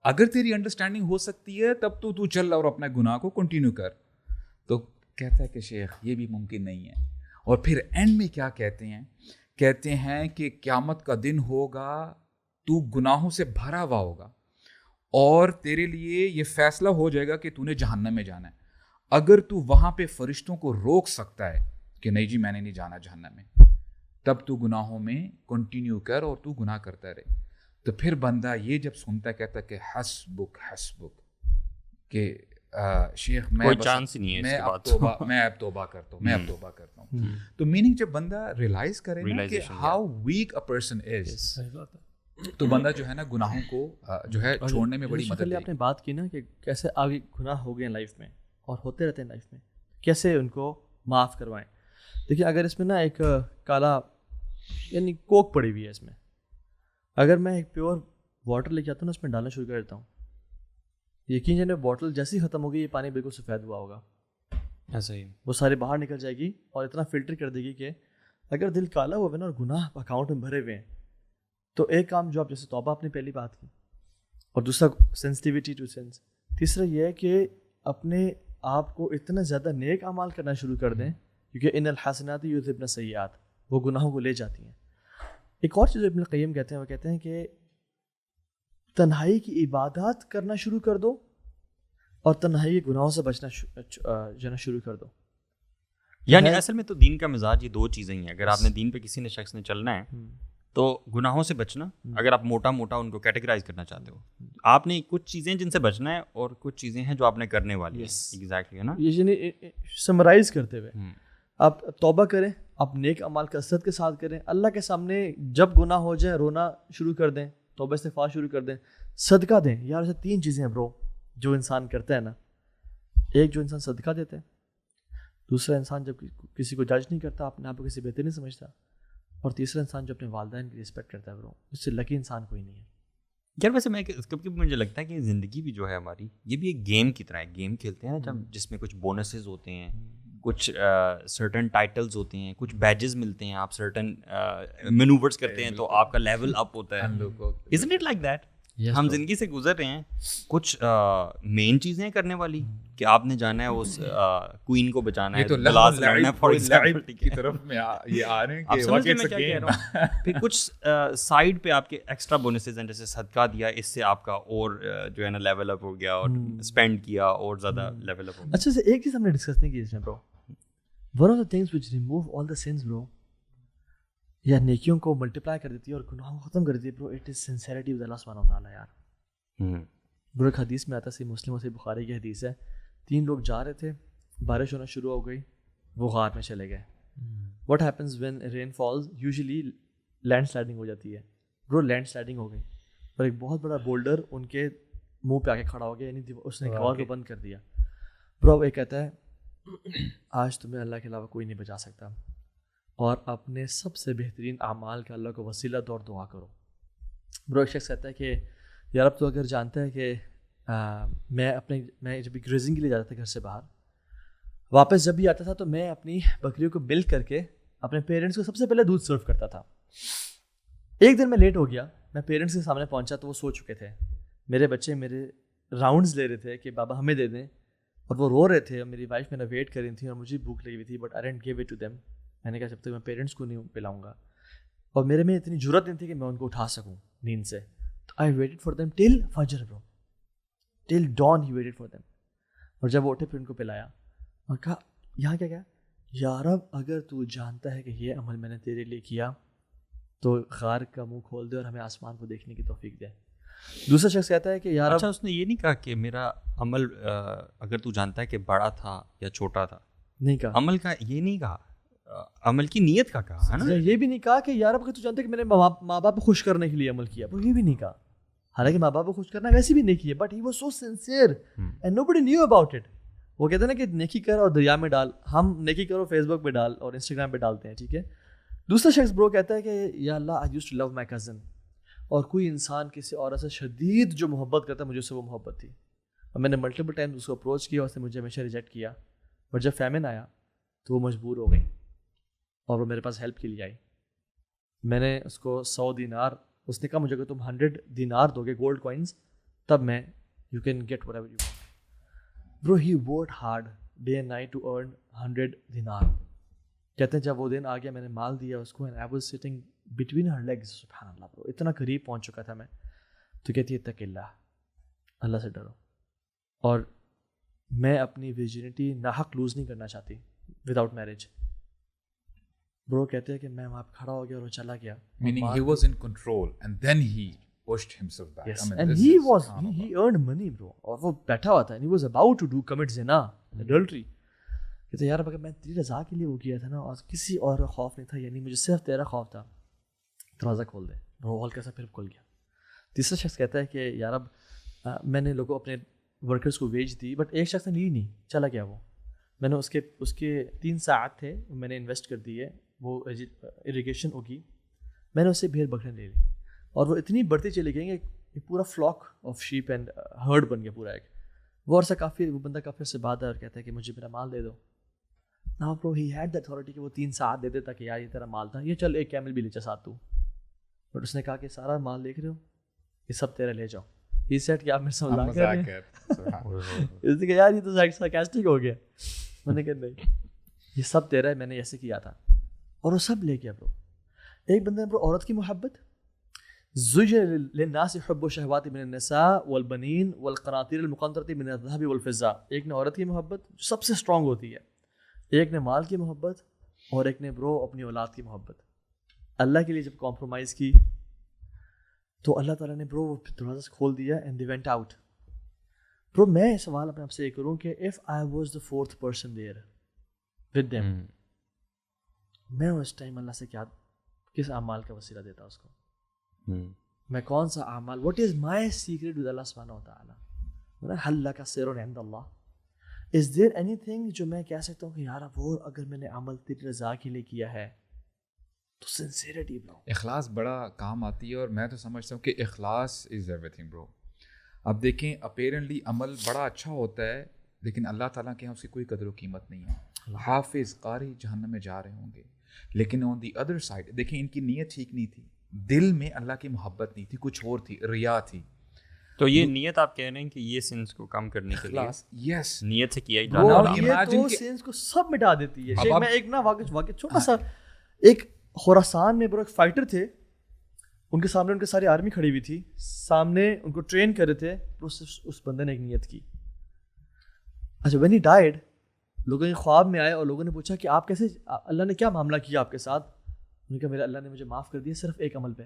اگر تیری انڈرسٹینڈنگ ہو سکتی ہے تب تو چل اور اپنا گناہ کو کنٹینیو کر. تو کہتا ہے کہ شیخ یہ بھی ممکن نہیں ہے. اور پھر اینڈ میں کیا کہتے ہیں کہ قیامت کا دن ہوگا، تو گناہوں سے بھرا ہوا ہوگا، اور تیرے لیے یہ فیصلہ ہو جائے گا کہ تو نے جہنم میں جانا ہے. اگر تو وہاں پہ فرشتوں کو روک سکتا ہے کہ نہیں جی میں نے نہیں جانا جہنم میں، تب تو گناہوں میں کنٹینیو کر اور تو گناہ کرتا رہے. تو پھر بندہ یہ جب سنتا ہے کہتا ہے کہ حسبک کہ شیخ میں چانس نہیں ہے، میں اب توبہ کرتا ہوں. تو میننگ جب بندہ ریلائز کرے نا کہ how weak a person is, تو بندہ جو ہے نا گناہوں کو جو ہے چھوڑنے میں بڑی مدد. آپ نے بات کی نا کہ کیسے آگے گناہ ہو گئے لائف میں اور ہوتے رہتے ہیں لائف میں، کیسے ان کو معاف کروائیں. دیکھیے اگر اس میں نا ایک کالا یعنی کوک پڑی ہوئی ہے، اس میں اگر میں ایک پیور واٹر لے کے آتا ہوں نا، اس میں ڈالنا شروع کر دیتا ہوں، یقین جانے بوٹل جیسی ختم ہوگی، یہ پانی بالکل سفید ہوا ہوگا، ایسا ہی وہ سارے باہر نکل جائے گی اور اتنا فلٹر کر دے گی کہ اگر دل کالا ہوا ہے نا اور گناہ اکاؤنٹ میں بھرے ہوئے ہیں، تو ایک کام جو آپ جیسے توبہ اپنی پہلی بات کی، اور دوسرا سینسٹیوٹی ٹو سینس، تیسرا یہ ہے کہ اپنے آپ کو اتنا زیادہ نیک اعمال کرنا شروع کر دیں، کیونکہ ان الحسنات یذھبن السیئات، وہ گناہوں کو لے جاتی ہیں. ایک اور چیز ابن القیم کہتے ہیں، وہ کہتے ہیں کہ تنہائی کی عبادات کرنا شروع کر دو اور تنہائی کے گناہوں سے بچنا جانا شروع کر دو. یعنی اصل میں تو دین کا مزاج یہ دو چیزیں ہی ہیں. اگر آپ نے دین پہ کسی نے شخص نے چلنا ہے تو گناہوں سے بچنا، اگر آپ موٹا موٹا ان کو کیٹیگرائز کرنا چاہتے ہو، آپ نے کچھ چیزیں جن سے بچنا ہے اور کچھ چیزیں ہیں جو آپ نے کرنے والی ہیں. ایگزیکٹلی ہے نا، یعنی سمرائز کرتے ہوئے آپ توبہ کریں، آپ نیک اعمال کثرت کے ساتھ کریں، اللہ کے سامنے جب گناہ ہو جائے رونا شروع کر دیں، توبہ استغفار شروع کر دیں، صدقہ دیں. یار ایسے 3 چیزیں ہیں برو جو انسان کرتا ہے نا، ایک جو انسان صدقہ دیتا ہے، دوسرا انسان جب کسی کو جج نہیں کرتا، اپنے آپ کو کسی بہتر نہیں سمجھتا، اور تیسرا انسان جو اپنے والدین کی رسپیکٹ کرتا ہے برو، اس سے لکی انسان کوئی نہیں ہے. یار ویسے میں کبھی مجھے لگتا ہے کہ زندگی بھی جو ہے ہماری، یہ بھی ایک گیم کی طرح ہے. گیم کھیلتے ہیں نا جب، جس میں کچھ بونسز ہوتے ہیں، کچھ سرٹن ٹائٹلز ہوتے ہیں، کچھ بیجز ملتے ہیں، آپ سرٹن مینوورز کرتے ہیں تو آپ کا لیول اپ ہوتا ہے. Isn't it like that؟ ہم زندگی سے گزر رہے ہیں، کچھ مین چیزیں کرنے والی کہ آپ نے جانا ہے اس کوئین کو بچانا ہے، گلاس لڑنا ہے فار ایگزامپل کی طرف میں یہ آ رہے ہیں کہ واقعی میں کیا کہہ رہا ہوں. پھر کچھ سائڈ پہ آپ کے ایکسٹرا بونسز ہیں، جیسے صدقہ دیا، اس سے آپ کا اور جو ہے نا لیول اپ ہو گیا، اور اسپینڈ کیا اور زیادہ لیول اپ ہو گیا. اچھا سے ایک چیز ہم نے ڈسکس نہیں کی اس میں برو، one of the things which remove all the since برو، یا نیکیوں کو ملٹیپلائی کر دیتی ہے اور گناہوں کو ختم کر دیتی ہے برو، it is sincerity with Allah سبحانہ و تعالیٰ. یار برو ایک حدیث میں آتا ہے، صحیح مسلم اور صحیح بخاری کی حدیث ہے، 3 لوگ جا رہے تھے، بارش ہونا شروع ہو گئی، وہ غار میں چلے گئے. What happens when rain falls? Usually land sliding ہو جاتی ہے. برو لینڈ سلائڈنگ ہو گئی اور ایک بہت بڑا بولڈر ان کے منہ پہ آ کے کھڑا ہو گیا، یعنی اس نے غار کو بند کر دیا. برو یہ کہتا ہے آج تمہیں اللہ کے علاوہ کوئی نہیں بچا سکتا، اور اپنے سب سے بہترین اعمال کا اللہ کو وسیلہ دو اور دعا کرو. برو ایک شخص کہتا ہے کہ یار اب تو اگر جانتا ہے کہ میں جب گریزنگ کے لیے جاتا تھا گھر سے باہر، واپس جب بھی آتا تھا تو میں اپنی بکریوں کو ملک کر کے اپنے پیرنٹس کو سب سے پہلے دودھ سرو کرتا تھا. ایک دن میں لیٹ ہو گیا, میں پیرنٹس کے سامنے پہنچا تو وہ سو چکے تھے. میرے بچے میرے راؤنڈز لے رہے تھے کہ بابا ہمیں دے دیں, اور وہ رو رہے تھے, اور میری وائف میرا ویٹ کر رہی تھی, اور مجھے بھوک لگی ہوئی تھی, but I didn't give it to them. میں نے کہا جب تک میں پیرنٹس کو نہیں پلاؤں گا, اور میرے میں اتنی جرت نہیں تھی کہ میں ان کو اٹھا سکوں نیند سے. تو I waited for them till فجر bro, till dawn he waited for them. اور جب وہ اٹھے پھر ان کو پلایا اور کہا یہاں کیا کیا, یا رب اگر تو جانتا ہے کہ یہ عمل میں نے تیرے لیے کیا تو غار کا منہ کھول دے اور ہمیں آسمان کو دیکھنے کی توفیق دے. دوسرا شخص کہتا ہے کہ یار اچھا اس نے یہ نہیں کہا کہ میرا عمل اگر تو جانتا ہے کہ بڑا تھا یا چھوٹا تھا, نہیں کہا, عمل کا یہ نہیں کہا, عمل کی نیت کا کہا ہے نا. یہ بھی نہیں کہا کہ یار اگر تو جانتا ہے کہ میں نے ماں باپ کو خوش کرنے کے لیے عمل کیا, وہ یہ بھی نہیں کہا. حالانکہ ماں باپ کو خوش کرنا ویسے بھی نہیں کیا, but he was so sincere and nobody new about it. وہ کہتے ہیں نا کہ نیکی کر اور دریا میں ڈال, ہم نیکی کرو فیس بک پہ ڈال اور انسٹاگرام پہ ڈالتے ہیں, ٹھیک ہے. دوسرا شخص برو کہتا ہے کہ یا اللہ I used to love my cousin, اور کوئی انسان کسی عورت سے شدید جو محبت کرتا ہے مجھے اس سے وہ محبت تھی, اور میں نے ملٹیپل ٹائم اس کو اپروچ کیا, اس نے مجھے ہمیشہ ریجیکٹ کیا, بٹ جب فیمن آیا تو وہ مجبور ہو گئی اور وہ میرے پاس ہیلپ کے لیے آئی. میں نے اس کو 100 دینار, اس نے کہا مجھے اگر تم 100 دینار دو گے گولڈ کوائنس تب میں you can get whatever you want. Bro he worked hard day and night to earn 100 dinar. کہتے ہیں جب وہ دن آ گیا میں نے مال دیا اس کو, and I was sitting between her legs. سبحان اللہ برو, اتنا قریب پہنچ چکا تھا میں. تو کہتی ہے اتق اللہ, اللہ سے ڈرو, اور میں اپنی ورجنٹی ناحق لوز نہیں کرنا چاہتی وداؤٹ میرج. برو کہتے ہیں کہ میں وہاں پہ کھڑا ہو گیا اور وہ چلا گیا. Meaning he was in control and then he pushed himself back. Yes. I mean, and this he is was he earned money bro, اور وہ بیٹھا ہوا تھا and he was about to do commit zina, adultery. کہتے یار اگر میں تیری رضا کے لیے وہ کیا تھا نا, اور کسی اور کا خوف نہیں تھا, یعنی مجھے صرف تیرا خوف تھا, دروازہ کھول دے. وہ ہلکا سا پھر کھل گیا. تیسرا شخص کہتا ہے کہ یار اب میں نے لوگوں اپنے ورکرز کو ویج دی, بٹ ایک شخص نے لی نہیں, چلا گیا وہ. میں نے اس کے 3 ساعت تھے میں نے انویسٹ کر دیے, وہ اریگیشن ہوگی, میں نے اس سے بھیڑ بکرے لے لی, اور وہ اتنی بڑھتی چلی گئی کہ پورا flock of sheep and herd بن گیا پورا ایک. وہ عرصہ وہ بندہ کافی عرصے بعد آیا اور کہتا ہے کہ مجھے میرا مال دے دو. نا برو ہی ہیڈ دا اتھارٹی کہ وہ 3 ساعت دے دیتا کہ یار یہ تیرا مال تھا, یہ چل ایک کیمل بھی لے جا ساتھ تو, بٹ اس نے کہا کہ سارا مال دیکھ رہے ہو یہ سب تیرا لے جاؤ. ہی سیٹ کہ آپ میرے سے مذاق کر رہے ہیں, اس نے کہا یار یہ تو سارکاسٹک ہو گیا. میں نے کہا نہیں یہ سب تیرا ہے, میں نے ایسے کیا تھا, اور وہ سب لے گیا برو. ایک بندے نے برو عورت کی محبت, زُجِّنَ لِلنَّاسِ حُبُّ الشَّهَوَاتِ مِنَ النِّسَاءِ وَالْبَنِينَ وَالْقَنَاطِيرِ الْمُقَنطَرَةِ مِنَ الذَّهَبِ وَالْفِضَّةِ. ایک نے عورت کی محبت جو سب سے اسٹرانگ ہوتی ہے, ایک نے مال کی محبت, اور ایک نے برو اپنی اولاد کی محبت. اللہ کے لیے جب کمپرومائز کی تو اللہ تعالیٰ نے برو دروازہ کھول دیا اینڈ دی وینٹ آؤٹ. برو میں سوال اپنے آپ سے یہ کروں کہ if I was the 4th person there with them, میں اس ٹائم اللہ سے کیا کس اعمال کا وسیلہ دیتا اس کو, میں کون سا اعمال, what is my secret with Allah سبحانہ وتعالی, حل لک سر عند اللہ. از دیر اینی تھنگ جو میں کہہ سکتا ہوں کہ یار وہ اگر میں نے عمل تیری رضا کے لیے کیا ہے تو سنسیریٹی برو, اخلاص بڑا کام آتی ہے, اور میں تو سمجھتا ہوں کہ اخلاص از ایوری تھنگ برو. اب دیکھیں اپیرنٹلی عمل بڑا اچھا ہوتا ہے لیکن اللہ تعالیٰ کے یہاں اس کی کوئی قدر و قیمت نہیں ہے. حافظ قاری جہنم میں جا رہے ہوں گے, لیکن آن دی ادر سائڈ دیکھیں ان کی نیت ٹھیک نہیں تھی, دل میں اللہ کی محبت نہیں تھی, کچھ اور تھی, ریا تھی. تو یہ نیت آپ کہہ رہے ہیں کہ یہ سینس کو کم کرنے کے لیے یس نیت سے کیا ہی یہ تو سینس کو سب مٹا دیتی ہے. میں ایک نا واقع چھوٹا سا, ایک خراسان میں برو ایک فائٹر تھے, ان کے سامنے ان کے ساری آرمی کھڑی ہوئی تھی, سامنے ان کو ٹرین کر رہے تھے, اس بندے نے ایک نیت کی. اچھا وین ہی ڈائڈ, لوگوں کے خواب میں آئے اور لوگوں نے پوچھا کہ آپ کیسے, اللہ نے کیا معاملہ کیا آپ کے ساتھ؟ انہوں نے کہا میرے اللہ نے مجھے معاف کر دیا صرف ایک عمل پہ,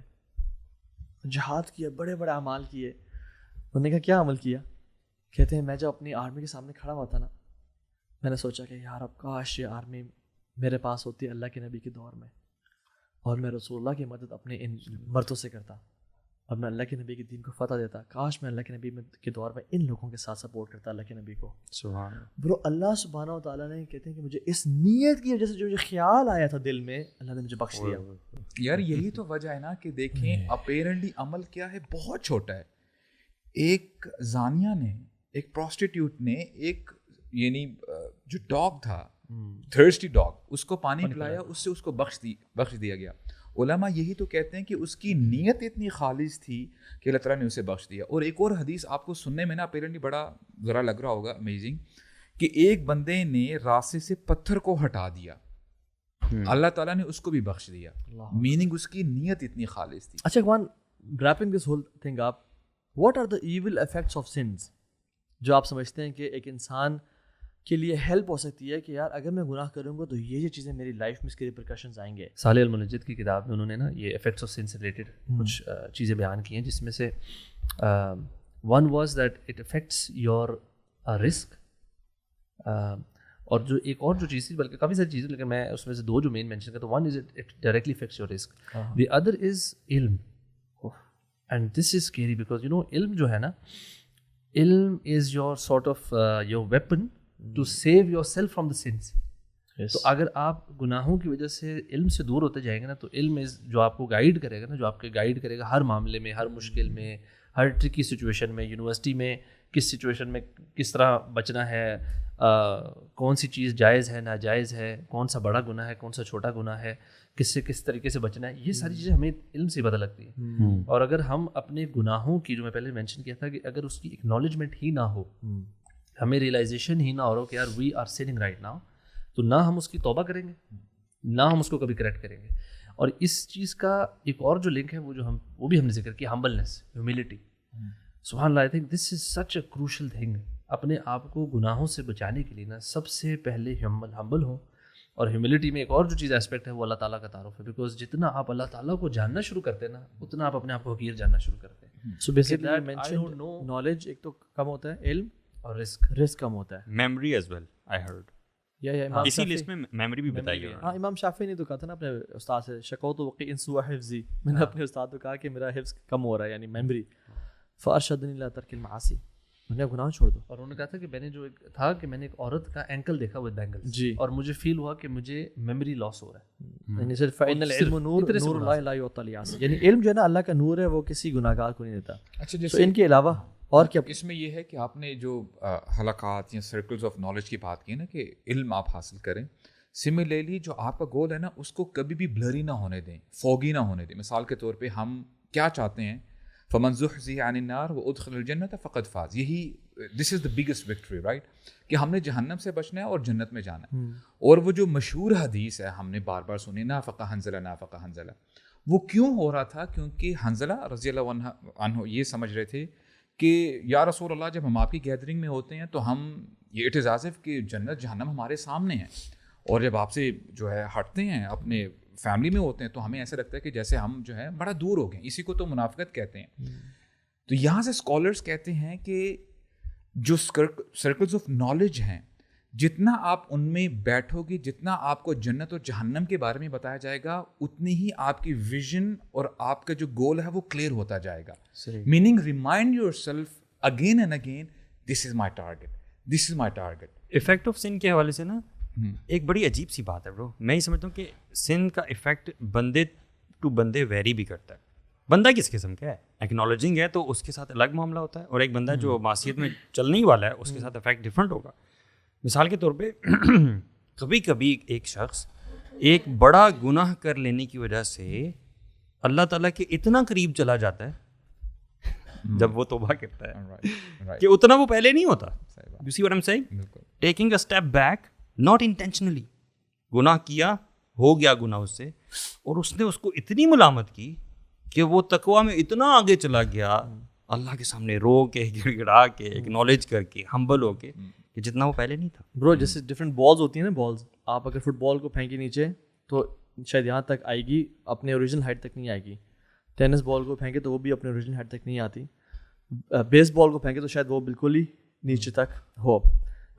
جہاد کیا, بڑے بڑے اعمال کیے. انہوں نے کہا کیا عمل کیا؟ کہتے ہیں میں جب اپنی آرمی کے سامنے کھڑا ہوا تھا نا, میں نے سوچا کہ یار اب کاش یہ آرمی میرے پاس ہوتی اللہ کے نبی کے دور میں, اور میں رسول اللہ کی مدد اپنے ان مردوں سے کرتا, اور میں اللہ کے نبی کے دین کو فتح دیتا. کاش میں اللہ کے نبی کے دور میں ان لوگوں کے ساتھ سپورٹ کرتا اللہ کے نبی کو. سبحان اللہ برو, اللہ سبحانہ و تعالیٰ نے کہتے ہیں کہ مجھے اس نیت کی وجہ سے جو مجھے خیال آیا تھا دل میں, اللہ نے مجھے بخش دیا. یار یہی تو وجہ ہے نا کہ دیکھیں اپیرنٹلی عمل کیا ہے, بہت چھوٹا ہے. ایک زانیہ نے, ایک پروسٹیٹیوٹ نے, ایک یعنی جو ڈاگ تھا تھرسٹی ڈاگ, اس کو پانی پلایا, اس سے اس کو بخش دیا گیا. علماء یہی تو کہتے ہیں کہ اس کی نیت اتنی خالص تھی کہ اللہ تعالیٰ نے اسے بخش دیا. اور ایک اور حدیث آپ کو سننے میں نا اپیرنٹلی بڑا ذرا لگ رہا ہوگا امیزنگ, کہ ایک بندے نے راستے سے پتھر کو ہٹا دیا, اللہ تعالیٰ نے اس کو بھی بخش دیا, میننگ اس کی نیت اتنی خالص تھی. اچھا اخوان, wrapping this whole thing up, what are the evil effects of sins جو آپ سمجھتے ہیں کہ ایک انسان کے لیے ہیلپ ہو سکتی ہے کہ یار اگر میں گناہ کروں گا تو یہ چیزیں میری لائف میں اس کے ریپرکشنز آئیں گے. صالح المنجد کی کتاب میں انہوں نے نا یہ افیکٹس آف سن سے ریلیٹڈ کچھ چیزیں بیان کی ہیں, جس میں سے one was that it affects your risk, اور جو ایک اور جو چیز تھی, بلکہ کافی ساری چیزیں, لیکن میں اس میں سے دو جو مین مینشن کرتا ہوں. One is it directly affects your رسک, دی ادر از علم, and this is scary because you know علم جو ہے نا, علم is your sort of your weapon to save yourself from the sins. تو اگر آپ گناہوں کی وجہ سے علم سے دور ہوتے جائیں گے نا, تو علم جو آپ کو گائیڈ کرے گا نا, جو آپ کے گائیڈ کرے گا ہر معاملے میں, ہر مشکل میں, ہر ٹرکی سچویشن میں, یونیورسٹی میں کس سچویشن میں کس طرح بچنا ہے, کون سی چیز جائز ہے ناجائز ہے, کون سا بڑا گناہ ہے کون سا چھوٹا گناہ ہے, کس سے کس طریقے سے بچنا ہے, یہ ساری چیزیں ہمیں علم سے پتہ لگتی ہیں. اور اگر ہم اپنے گناہوں کی, جو میں پہلے مینشن کیا تھا, کہ اگر اس کی اکنالجمنٹ ہی نہ ہو, ہمیں ریئلائزیشن ہی نہ ہو رہا کہ یار we are sinning right now, تو نہ ہم اس کی توبہ کریں گے, نہ ہم اس کو کبھی کریکٹ کریں گے. اور اس چیز کا ایک اور جو لنک ہے وہ بھی ہم نے ذکر کیا, ہمبلنس, ہیوملٹی. سبحان اللہ, I think this is such a crucial thing. اپنے آپ کو گناہوں سے بچانے کے لیے نا سب سے پہلے ہمبل ہوں. اور ہیوملٹی میں ایک اور جو چیز اسپیکٹ ہے وہ اللہ تعالیٰ کا تعارف ہے, بیکاز جتنا آپ اللہ تعالیٰ کو جاننا شروع کرتے ہیں نا, اتنا آپ اپنے آپ کو حقیر جاننا شروع کرتے ہیں. سو بیسیکلی نالج ایک تو کم ہوتا ہے, علم اور رسک کم ہوتا ہے, memory as well I heard, اسی لسٹ میں میموری بھی بتائی گئی. ہاں, امام شافعی نے تو کہا تھا نا اپنے استاد سے, شکوت وقی ان سوء حفظی, میں نے اپنے استاد کو کہا کہ میرا حفظ کم ہو رہا ہے, یعنی میموری, فارشدنی الی ترک المعاصی, میں نے گناہ چھوڑ دو. اور انہوں نے کہا تھا کہ میں نے جو ایک تھا کہ میں نے ایک عورت کا اینکل دیکھا ود بینگلز, جی, اور مجھے فیل ہوا کہ مجھے میموری لاس ہو رہا ہے. یعنی صرف فإن العلم نور نور اللہ لا یعطى لعاصی, یعنی علم جو ہے نا اللہ کا نور ہے, وہ کسی گناہگار کو نہیں دیتا. اچھا, جیسے ان کے علاوہ اور کیا اس میں یہ ہے کہ آپ نے جو حلقات یا سرکلز آف نالج کی بات کی نا, کہ علم آپ حاصل کریں, سملرلی جو آپ کا گول ہے نا اس کو کبھی بھی بلری نہ ہونے دیں, فوگی نہ ہونے دیں. مثال کے طور پہ ہم کیا چاہتے ہیں, فمن زحزح عن النار وادخل الجنة فقد فاز, یہی دس is the biggest victory, right, کہ ہم نے جہنم سے بچنا ہے اور جنت میں جانا ہے. اور وہ جو مشہور حدیث ہے ہم نے بار بار سنی, نافق حنظلہ نافق حنظلہ, وہ کیوں ہو رہا تھا؟ کیونکہ حنظلہ رضی اللہ عنہ یہ سمجھ رہے تھے کہ یا رسول اللہ, جب ہم آپ کی گیدرنگ میں ہوتے ہیں تو ہم یہ اٹ از ایز اف کہ جنت جہنم ہمارے سامنے ہے, اور جب آپ سے جو ہے ہٹتے ہیں اپنے فیملی میں ہوتے ہیں تو ہمیں ایسا لگتا ہے کہ جیسے ہم جو ہے بڑا دور ہو گئے. اسی کو تو منافقت کہتے ہیں. تو یہاں سے اسکالرس کہتے ہیں کہ جو سرکلز آف نالج ہیں, جتنا آپ ان میں بیٹھو گے, جتنا آپ کو جنت اور جہنم کے بارے میں بتایا جائے گا, اتنی ہی آپ کی ویژن اور آپ کا جو گول ہے وہ کلیئر ہوتا جائے گا. Meaning remind yourself again and again, this is my target, this is my target. Effect of sin کے حوالے سے نا ایک بڑی عجیب سی بات ہے برو, میں یہ سمجھتا ہوں کہ سن کا افیکٹ بندے ٹو بندے ویری بھی کرتا ہے. بندہ کس قسم کا ہے, ایکنالوجنگ ہے تو اس کے ساتھ الگ معاملہ ہوتا ہے, اور ایک بندہ جو معصیت میں چلنے ہی والا ہے اس کے ساتھ افیکٹ ڈفرینٹ ہوگا. مثال کے طور پہ کبھی کبھی ایک شخص ایک بڑا گناہ کر لینے کی وجہ سے اللہ تعالیٰ کے اتنا قریب چلا جاتا ہے جب وہ توبہ کرتا ہے کہ اتنا وہ پہلے نہیں ہوتا. You see what I'm saying? Taking a step back, not intentionally. گناہ کیا, ہو گیا گناہ اس سے, اور اس نے اس کو اتنی ملامت کی کہ وہ تقویٰ میں اتنا آگے چلا گیا, اللہ کے سامنے رو کے, گڑ گڑا کے, ایکنالج کر کے, ہمبل ہو کے, کہ جتنا وہ پہلے نہیں تھا. برو جیسے ڈفرینٹ بالز ہوتی ہیں نا, بالز آپ اگر فٹ بال کو پھینکی نیچے تو شاید یہاں تک آئے گی, اپنے اوریجنل ہائٹ تک نہیں آئے گی. ٹینس بال کو پھینکے تو وہ بھی اپنے اوریجنل ہائٹ تک نہیں آتی. بیس بال کو پھینکے تو شاید وہ بالکل ہی نیچے تک ہو,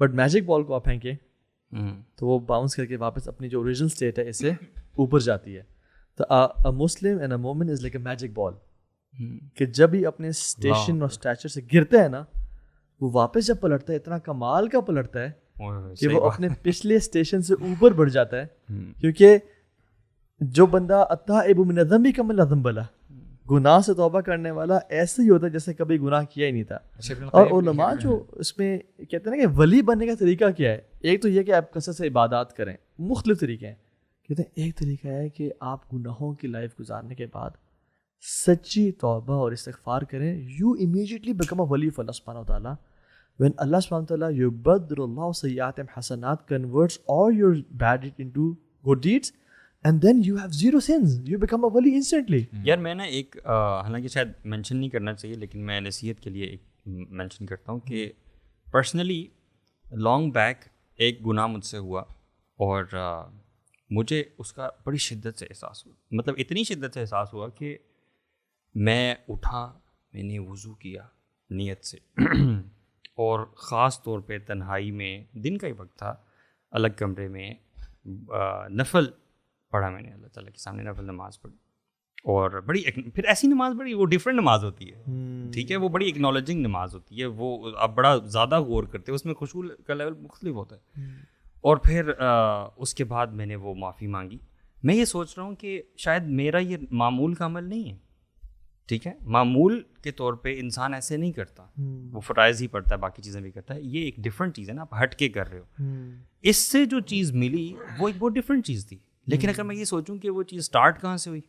بٹ میجک بال کو آپ پھینکیں تو وہ باؤنس کر کے واپس اپنی جو اوریجنل اسٹیٹ ہے اس سے اوپر جاتی ہے. تو اے مسلم اینڈ اے مومن از لائک اے میجک بال, کہ جب ہی اپنے اسٹیشن اور اسٹیچر سے گرتا ہے نا, وہ واپس جب پلٹتا ہے اتنا کمال کا پلٹتا ہے کہ وہ اپنے پچھلے اسٹیشن سے اوپر بڑھ جاتا ہے. کیونکہ جو بندہ التائب من الذنب کمن لا ذنب لہ, گناہ سے توبہ کرنے والا ایسے ہی ہوتا ہے جیسے کبھی گناہ کیا ہی نہیں تھا. اور علماء جو اس میں کہتے ہیں نا کہ ولی بننے کا طریقہ کیا ہے, ایک تو یہ کہ آپ کثرت سے عبادات کریں, مختلف طریقے ہیں. کہتے ہیں ایک طریقہ ہے کہ آپ گناہوں کی لائف گزارنے کے بعد سچی توبہ اور استغفار کریں. یو امیجیٹلی بیکم اے ولی آف اللہ سبحانہ وتعالیٰ. when Allah subhanahu wa ta'ala yubaddilu Allah sayyi'atim hasanat, converts all your bad deeds into good deeds, and then you have zero sins, you become a wali instantly. یار میں نا ایک حالانکہ شاید mention نہیں کرنا چاہیے لیکن میں نصیحت کے لیے ایک مینشن کرتا ہوں کہ پرسنلی لانگ بیک ایک گناہ مجھ سے ہوا اور مجھے اس کا بڑی شدت سے احساس ہوا. مطلب اتنی شدت سے احساس ہوا کہ میں اٹھا, میں نے وضو کیا نیت سے اور خاص طور پہ تنہائی میں, دن کا ہی وقت تھا, الگ کمرے میں نفل پڑھا میں نے, اللہ تعالیٰ کے سامنے نفل نماز پڑھی. اور بڑی پھر ایسی نماز پڑھی, وہ ڈفرینٹ نماز ہوتی ہے, ٹھیک ہے, وہ بڑی ایکنالوجنگ نماز ہوتی ہے, وہ آپ بڑا زیادہ غور کرتے ہیں, اس میں خشوع کا لیول مختلف ہوتا ہے. اور پھر اس کے بعد میں نے وہ معافی مانگی. میں یہ سوچ رہا ہوں کہ شاید میرا یہ معمول کا عمل نہیں ہے, ٹھیک ہے, معمول کے طور پہ انسان ایسے نہیں کرتا, وہ فرائض ہی پڑھتا ہے, باقی چیزیں بھی کرتا ہے. یہ ایک ڈفرینٹ چیز ہے نا, آپ ہٹ کے کر رہے ہو. اس سے جو چیز ملی وہ ایک بہت ڈفرینٹ چیز تھی. لیکن اگر میں یہ سوچوں کہ وہ چیز اسٹارٹ کہاں سے ہوئی,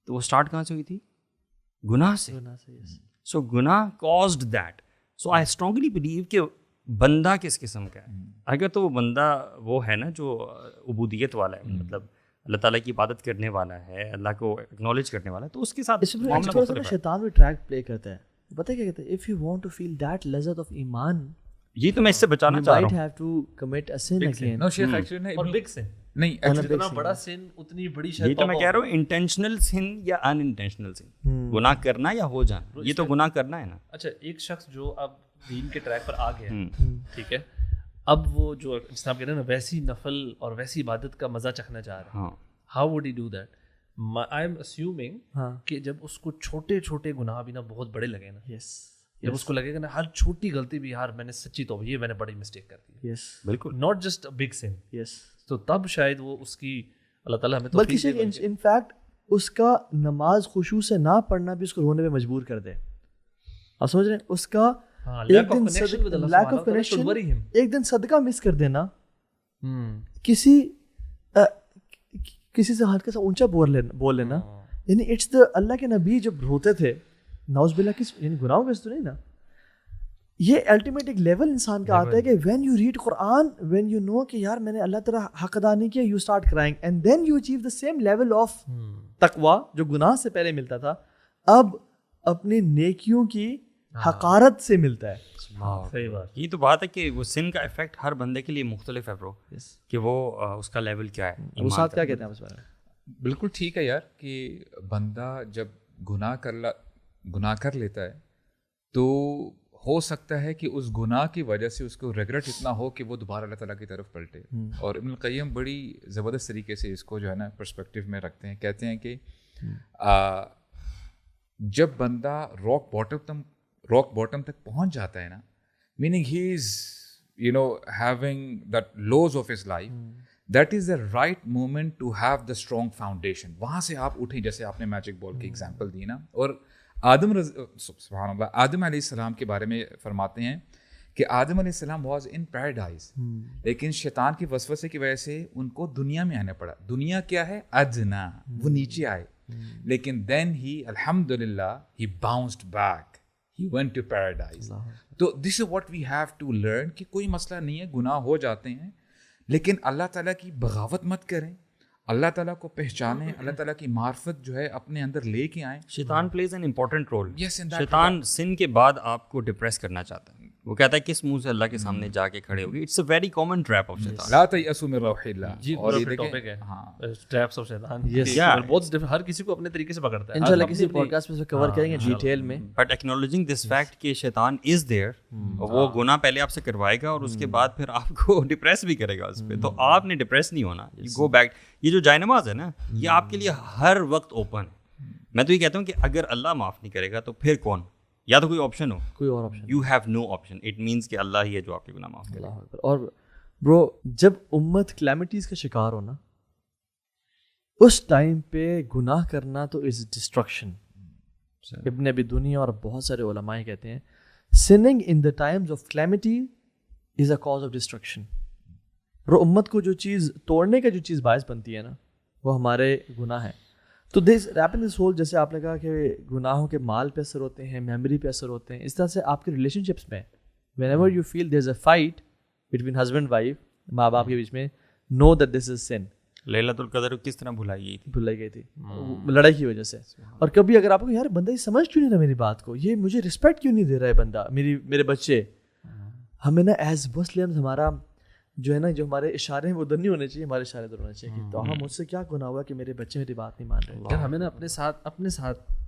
تو وہ اسٹارٹ کہاں سے ہوئی تھی, گناہ سے. سو گناہ caused that. So I strongly blue کہ بندہ کس قسم کا ہے. اگر تو وہ بندہ وہ ہے نا جو عبودیت والا ہے, مطلب اللہ تعالیٰ کی عبادت کرنے والا ہے, اللہ کو اکنالج کرنے والا ہے, تو اس کے ساتھ شیطان بھی ٹریک پلے کرتا ہے. پتہ کیا کہتے ہیں, if you want to feel that لذت of ایمان, یہ تو میں اس سے بچانا چاہ رہا ہوں. you might have to commit a sin again. No Sheikh actually نہیں, اور بگ سن نہیں جتنا بڑا سن اتنی بڑی شاید. یہ تو میں کہہ رہا ہوں انٹینشنل سن یا ان انٹینشنل سن, گناہ کرنا یا ہو جانا, یہ تو گناہ کرنا ہے نا. اچھا ایک شخص جو اب دین کے ٹریک پر آ گیا, ٹھیک ہے, اب وہ جو جس آپ کہہ رہے ہیں نا ویسی نفل اور ویسی عبادت کا مزہ چکھنا چاہ رہا ہے, how would he do that? I am assuming کہ جب اس کو چھوٹے چھوٹے گناہ بھی نا بہت بڑے لگے نا, جب اس کو لگے گا نا ہر چھوٹی غلطی بھی, یار میں نے سچی توبہ, یہ میں نے بڑی مسٹیک کر دی, بالکل, ناٹ جسٹ بگ سن, تو تب شاید وہ اس کی اللہ تعالیٰ ہمیں بلکہ ان فیکٹ اس کا نماز خشوع سے نہ پڑھنا بھی اس کو رونے میں مجبور کر دے. آپ سمجھ رہے ہیں, اس کا ایک دن صدقہ مس کر دینا, کسی سے ہلکا سا اونچا بول لینا, یعنی اٹس دا, اللہ کے نبی جب روتے تھے نعوذ باللہ کس یعنی گناہوں میں سے تو نہیں نا, یہ الٹیمیٹ ایک لیول انسان کا آتا ہے کہ when you read Quran, when you know کہ یار میں نے اللہ تعالیٰ حق ادا نہیں کیا, you start crying and then you achieve the same level of تقویٰ جو گناہ سے پہلے ملتا تھا, اب اپنی نیکیوں کی حقارت سے ملتا ہے. صحیح بات. یہ تو بات ہے کہ وہ سن کا افیکٹ ہر بندے کے لیے مختلف ہے برو, کہ وہ اس کا لیول کیا ہے. وہ ساتھ کیا کہتے ہیں اس بارے میں؟ بالکل ٹھیک ہے یار, کہ بندہ جب گناہ کر لیتا ہے تو ہو سکتا ہے کہ اس گناہ کی وجہ سے اس کو ریگریٹ اتنا ہو کہ وہ دوبارہ اللہ تعالیٰ کی طرف پلٹے. اور ابن القیم بڑی زبردست طریقے سے اس کو جو ہے نا پرسپیکٹیو میں رکھتے ہیں. کہتے ہیں کہ جب بندہ راک باٹم تک پہنچ جاتا ہے نا, meaning he is having that lows of his life, that is the right moment to have the strong foundation. وہاں سے آپ اٹھیں, جیسے آپ نے میجک بال کی ایگزامپل دی نا. اور سبحان اللہ, آدم علیہ السلام کے بارے میں فرماتے ہیں کہ آدم علیہ السلام واز ان پیراڈائز, لیکن شیطان کی وسوسے کی وجہ سے ان کو دنیا میں آنا پڑا. دنیا کیا ہے, ادنا, وہ نیچے آئے, لیکن دین ہی الحمدللہ ہی باؤنسڈ back, he went to paradise. تو this is what we have to learn کہ کوئی مسئلہ نہیں ہے, گناہ ہو جاتے ہیں, لیکن اللہ تعالیٰ کی بغاوت مت کریں, اللہ تعالیٰ کو پہچانیں, اللہ تعالیٰ کی معرفت جو ہے اپنے اندر لے کے آئیں. شیطان پلیز این امپورٹنٹ رول. شیطان سن کے بعد آپ کو ڈپریس کرنا چاہتا ہے. وہ کہتا ہے کس منہ سے اللہ کے سامنے جا کے کھڑے ہوگی. It's a very common trap of شیطان. لا تیأسوا من روح اللہ. جی, اور یہ ٹاپک ہے ٹریپس آف شیطان. بہت ہر کسی کو اپنے طریقے سے پکڑتا ہے. انشاءاللہ کسی پوڈ کاسٹ میں کور کریں گے ڈیٹیل میں. بٹ ایکنالوجنگ دس فیکٹ کہ شیطان از دیئر, وہ گناہ پہلے آپ سے کروائے گا اور اس کے بعد پھر آپ کو ڈپریس بھی کرے گا اس پہ. تو آپ نے ڈپریس نہیں ہونا, گو بیک. یہ جو جائے نماز ہے نا, یہ آپ کے لیے ہر وقت اوپن ہے. میں تو یہ کہتا ہوں کہ اگر اللہ معاف نہیں کرے گا تو پھر کون, یا تو کوئی آپشن ہو, کوئی اور option, you have no option. It means کہ اللہ ہی ہے جو آپ کے گناہ معاف کرے. اور برو جب امت کلیمٹیز کا شکار ہونا, اس ٹائم پہ گناہ کرنا تو از ڈسٹرکشن. ابن ابی دنیا اور بہت سارے علماء کہتے ہیں sinning in the times of calamity is a cause of destruction. اور امت کو جو چیز توڑنے کا جو چیز باعث بنتی ہے نا وہ ہمارے گناہ ہیں. تو دس ریپن دس ہول، جیسے آپ نے کہا کہ گناہوں کے مال پہ اثر ہوتے ہیں، میموری پہ اثر ہوتے ہیں، اس طرح سے آپ کے ریلیشن شپس میں whenever you feel there is a fight between husband wife, ماں باپ کے بیچ میں، نو دیٹ دس از سن. لیلۃ القدر کس طرح بھلائی گئی تھی لڑائی کی وجہ سے. اور کبھی اگر آپ کو یار بندہ یہ سمجھ کیوں نہیں رہا میری بات کو، یہ مجھے رسپیکٹ کیوں نہیں دے رہا ہے بندہ، میرے بچے، ہمیں نا ایز مسلم ہمارا جو ہے نا جو ہمارے اشارے ہیں وہ ادھر نہیں ہونے چاہیے، ہمارے اشارے ادھر ہونے چاہیے. تو مجھ سے کیا گناہ ہوا کہ میرے بچے میری بات نہیں مان رہے. یار ہمیں نا اپنے ساتھ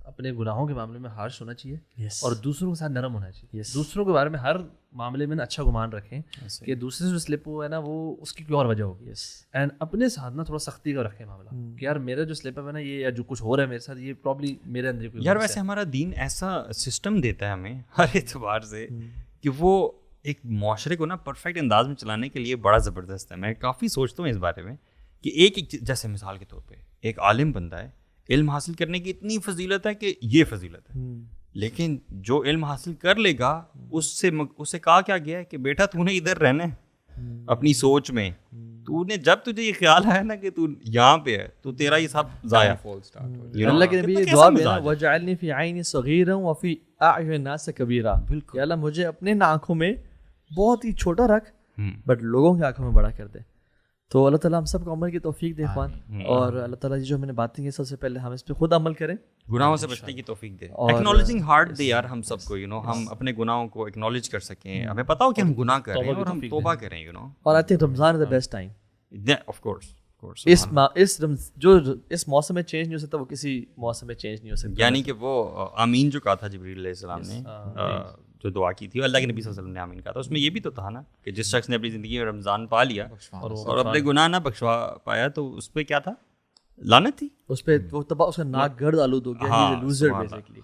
اپنے گناہوں کے معاملے میں ہارش ہونا چاہیے اور دوسروں کے ساتھ نرم ہونا چاہیے. دوسروں کے بارے میں ہر معاملے میں اچھا گمان رکھیں کہ دوسرے سے جو سلپ ہوا ہے نا وہ اس کی کوئی اور وجہ ہوگی. اینڈ اپنے ساتھ نا تھوڑا سختی کا رکھیں معاملہ کہ یار میرا جو سلپ ہے نا یہ یا جو کچھ ہو رہا ہے میرے ساتھ یہ پرابلی میرے اندر کوئی. یار ویسے ہمارا دین ایسا سسٹم دیتا ہے ہمیں ہر اعتبار سے کہ وہ ایک معاشرے کو نا پرفیکٹ انداز میں چلانے کے لیے بڑا زبردست ہے. میں کافی سوچتا ہوں اس بارے میں کہ ایک جیسے مثال کے طور پہ ایک عالم بندہ ہے، علم حاصل کرنے کی اتنی فضیلت ہے کہ یہ فضیلت ہے، لیکن جو علم حاصل کر لے گا اس سے کہا کیا گیا ہے کہ بیٹا تو نے ادھر رہنا ہے اپنی سوچ میں، تو نے جب تجھے یہ خیال آیا نا کہ تو یہاں پہ ہے تو تیرا یہ سب ضائع. اللہ کے نبی یہ دعا بھی ہے وجعلنی فی عینی صغیرا وفی اعین الناس کبیرا، کہ اللہ مجھے اپنے آنکھوں میں بہت ہی چھوٹا رکھ بٹ لوگوں کی آنکھوں میں بڑا کر دے. تو اللہ تعالیٰ ہم سب کو عمل کی توفیق دے اخوان، اور اللہ تعالیٰ جو میں نے باتیں کی سب سے پہلے ہم اس پہ خود عمل کریں، گناہوں سے بچنے کی توفیق دے. ایکنالوجنگ ہارٹ دے یار ہم سب کو، ہم اپنے گناہوں کو ایکنالج کر سکیں، ہمیں پتہ ہو کہ ہم گناہ کر رہے ہیں اور ہم توبہ کریں. اور I think Ramzan is the best time. Of course جو اس موسم میں چینج نہیں ہو سکتا وہ کسی موسم میں چینج نہیں ہو سکتا. یعنی کہ وہ آمین جو کہا تھا جبریل علیہ السلام نے، جو دعا کی تھی اللہ کے نبی صلی اللہ علیہ وسلم نے آمین کہا تھا، اس میں یہ بھی تو تھا نا کہ جس شخص نے اپنی زندگی میں رمضان پا لیا اور اپنے گناہ نہ بخشوا پایا تو اس پہ کیا تھا؟ لعنت تھی اس پہ، وہ تباہ، اس کا ناک گرد آلود ہو گیا، لوزر بیسیکلی.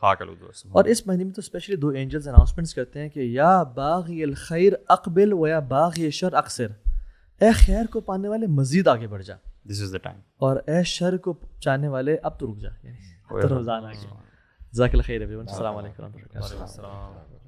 اور اس مہینے میں تو اسپیشلی 2 اینجلز اناؤنسمنٹس کرتے ہیں کہ یا باغی الخیر اقبل و یا باغی الشر اقصر، اے خیر کو پانے والے مزید آگے بڑھ جا، دس از دا ٹائم، اور اے شر کو چاہنے والے اب تو رک جا، یعنی رمضان آ گیا. جزاک اللہ خیر. السلام علیکم ورحمۃ اللہ وبرکاتہ.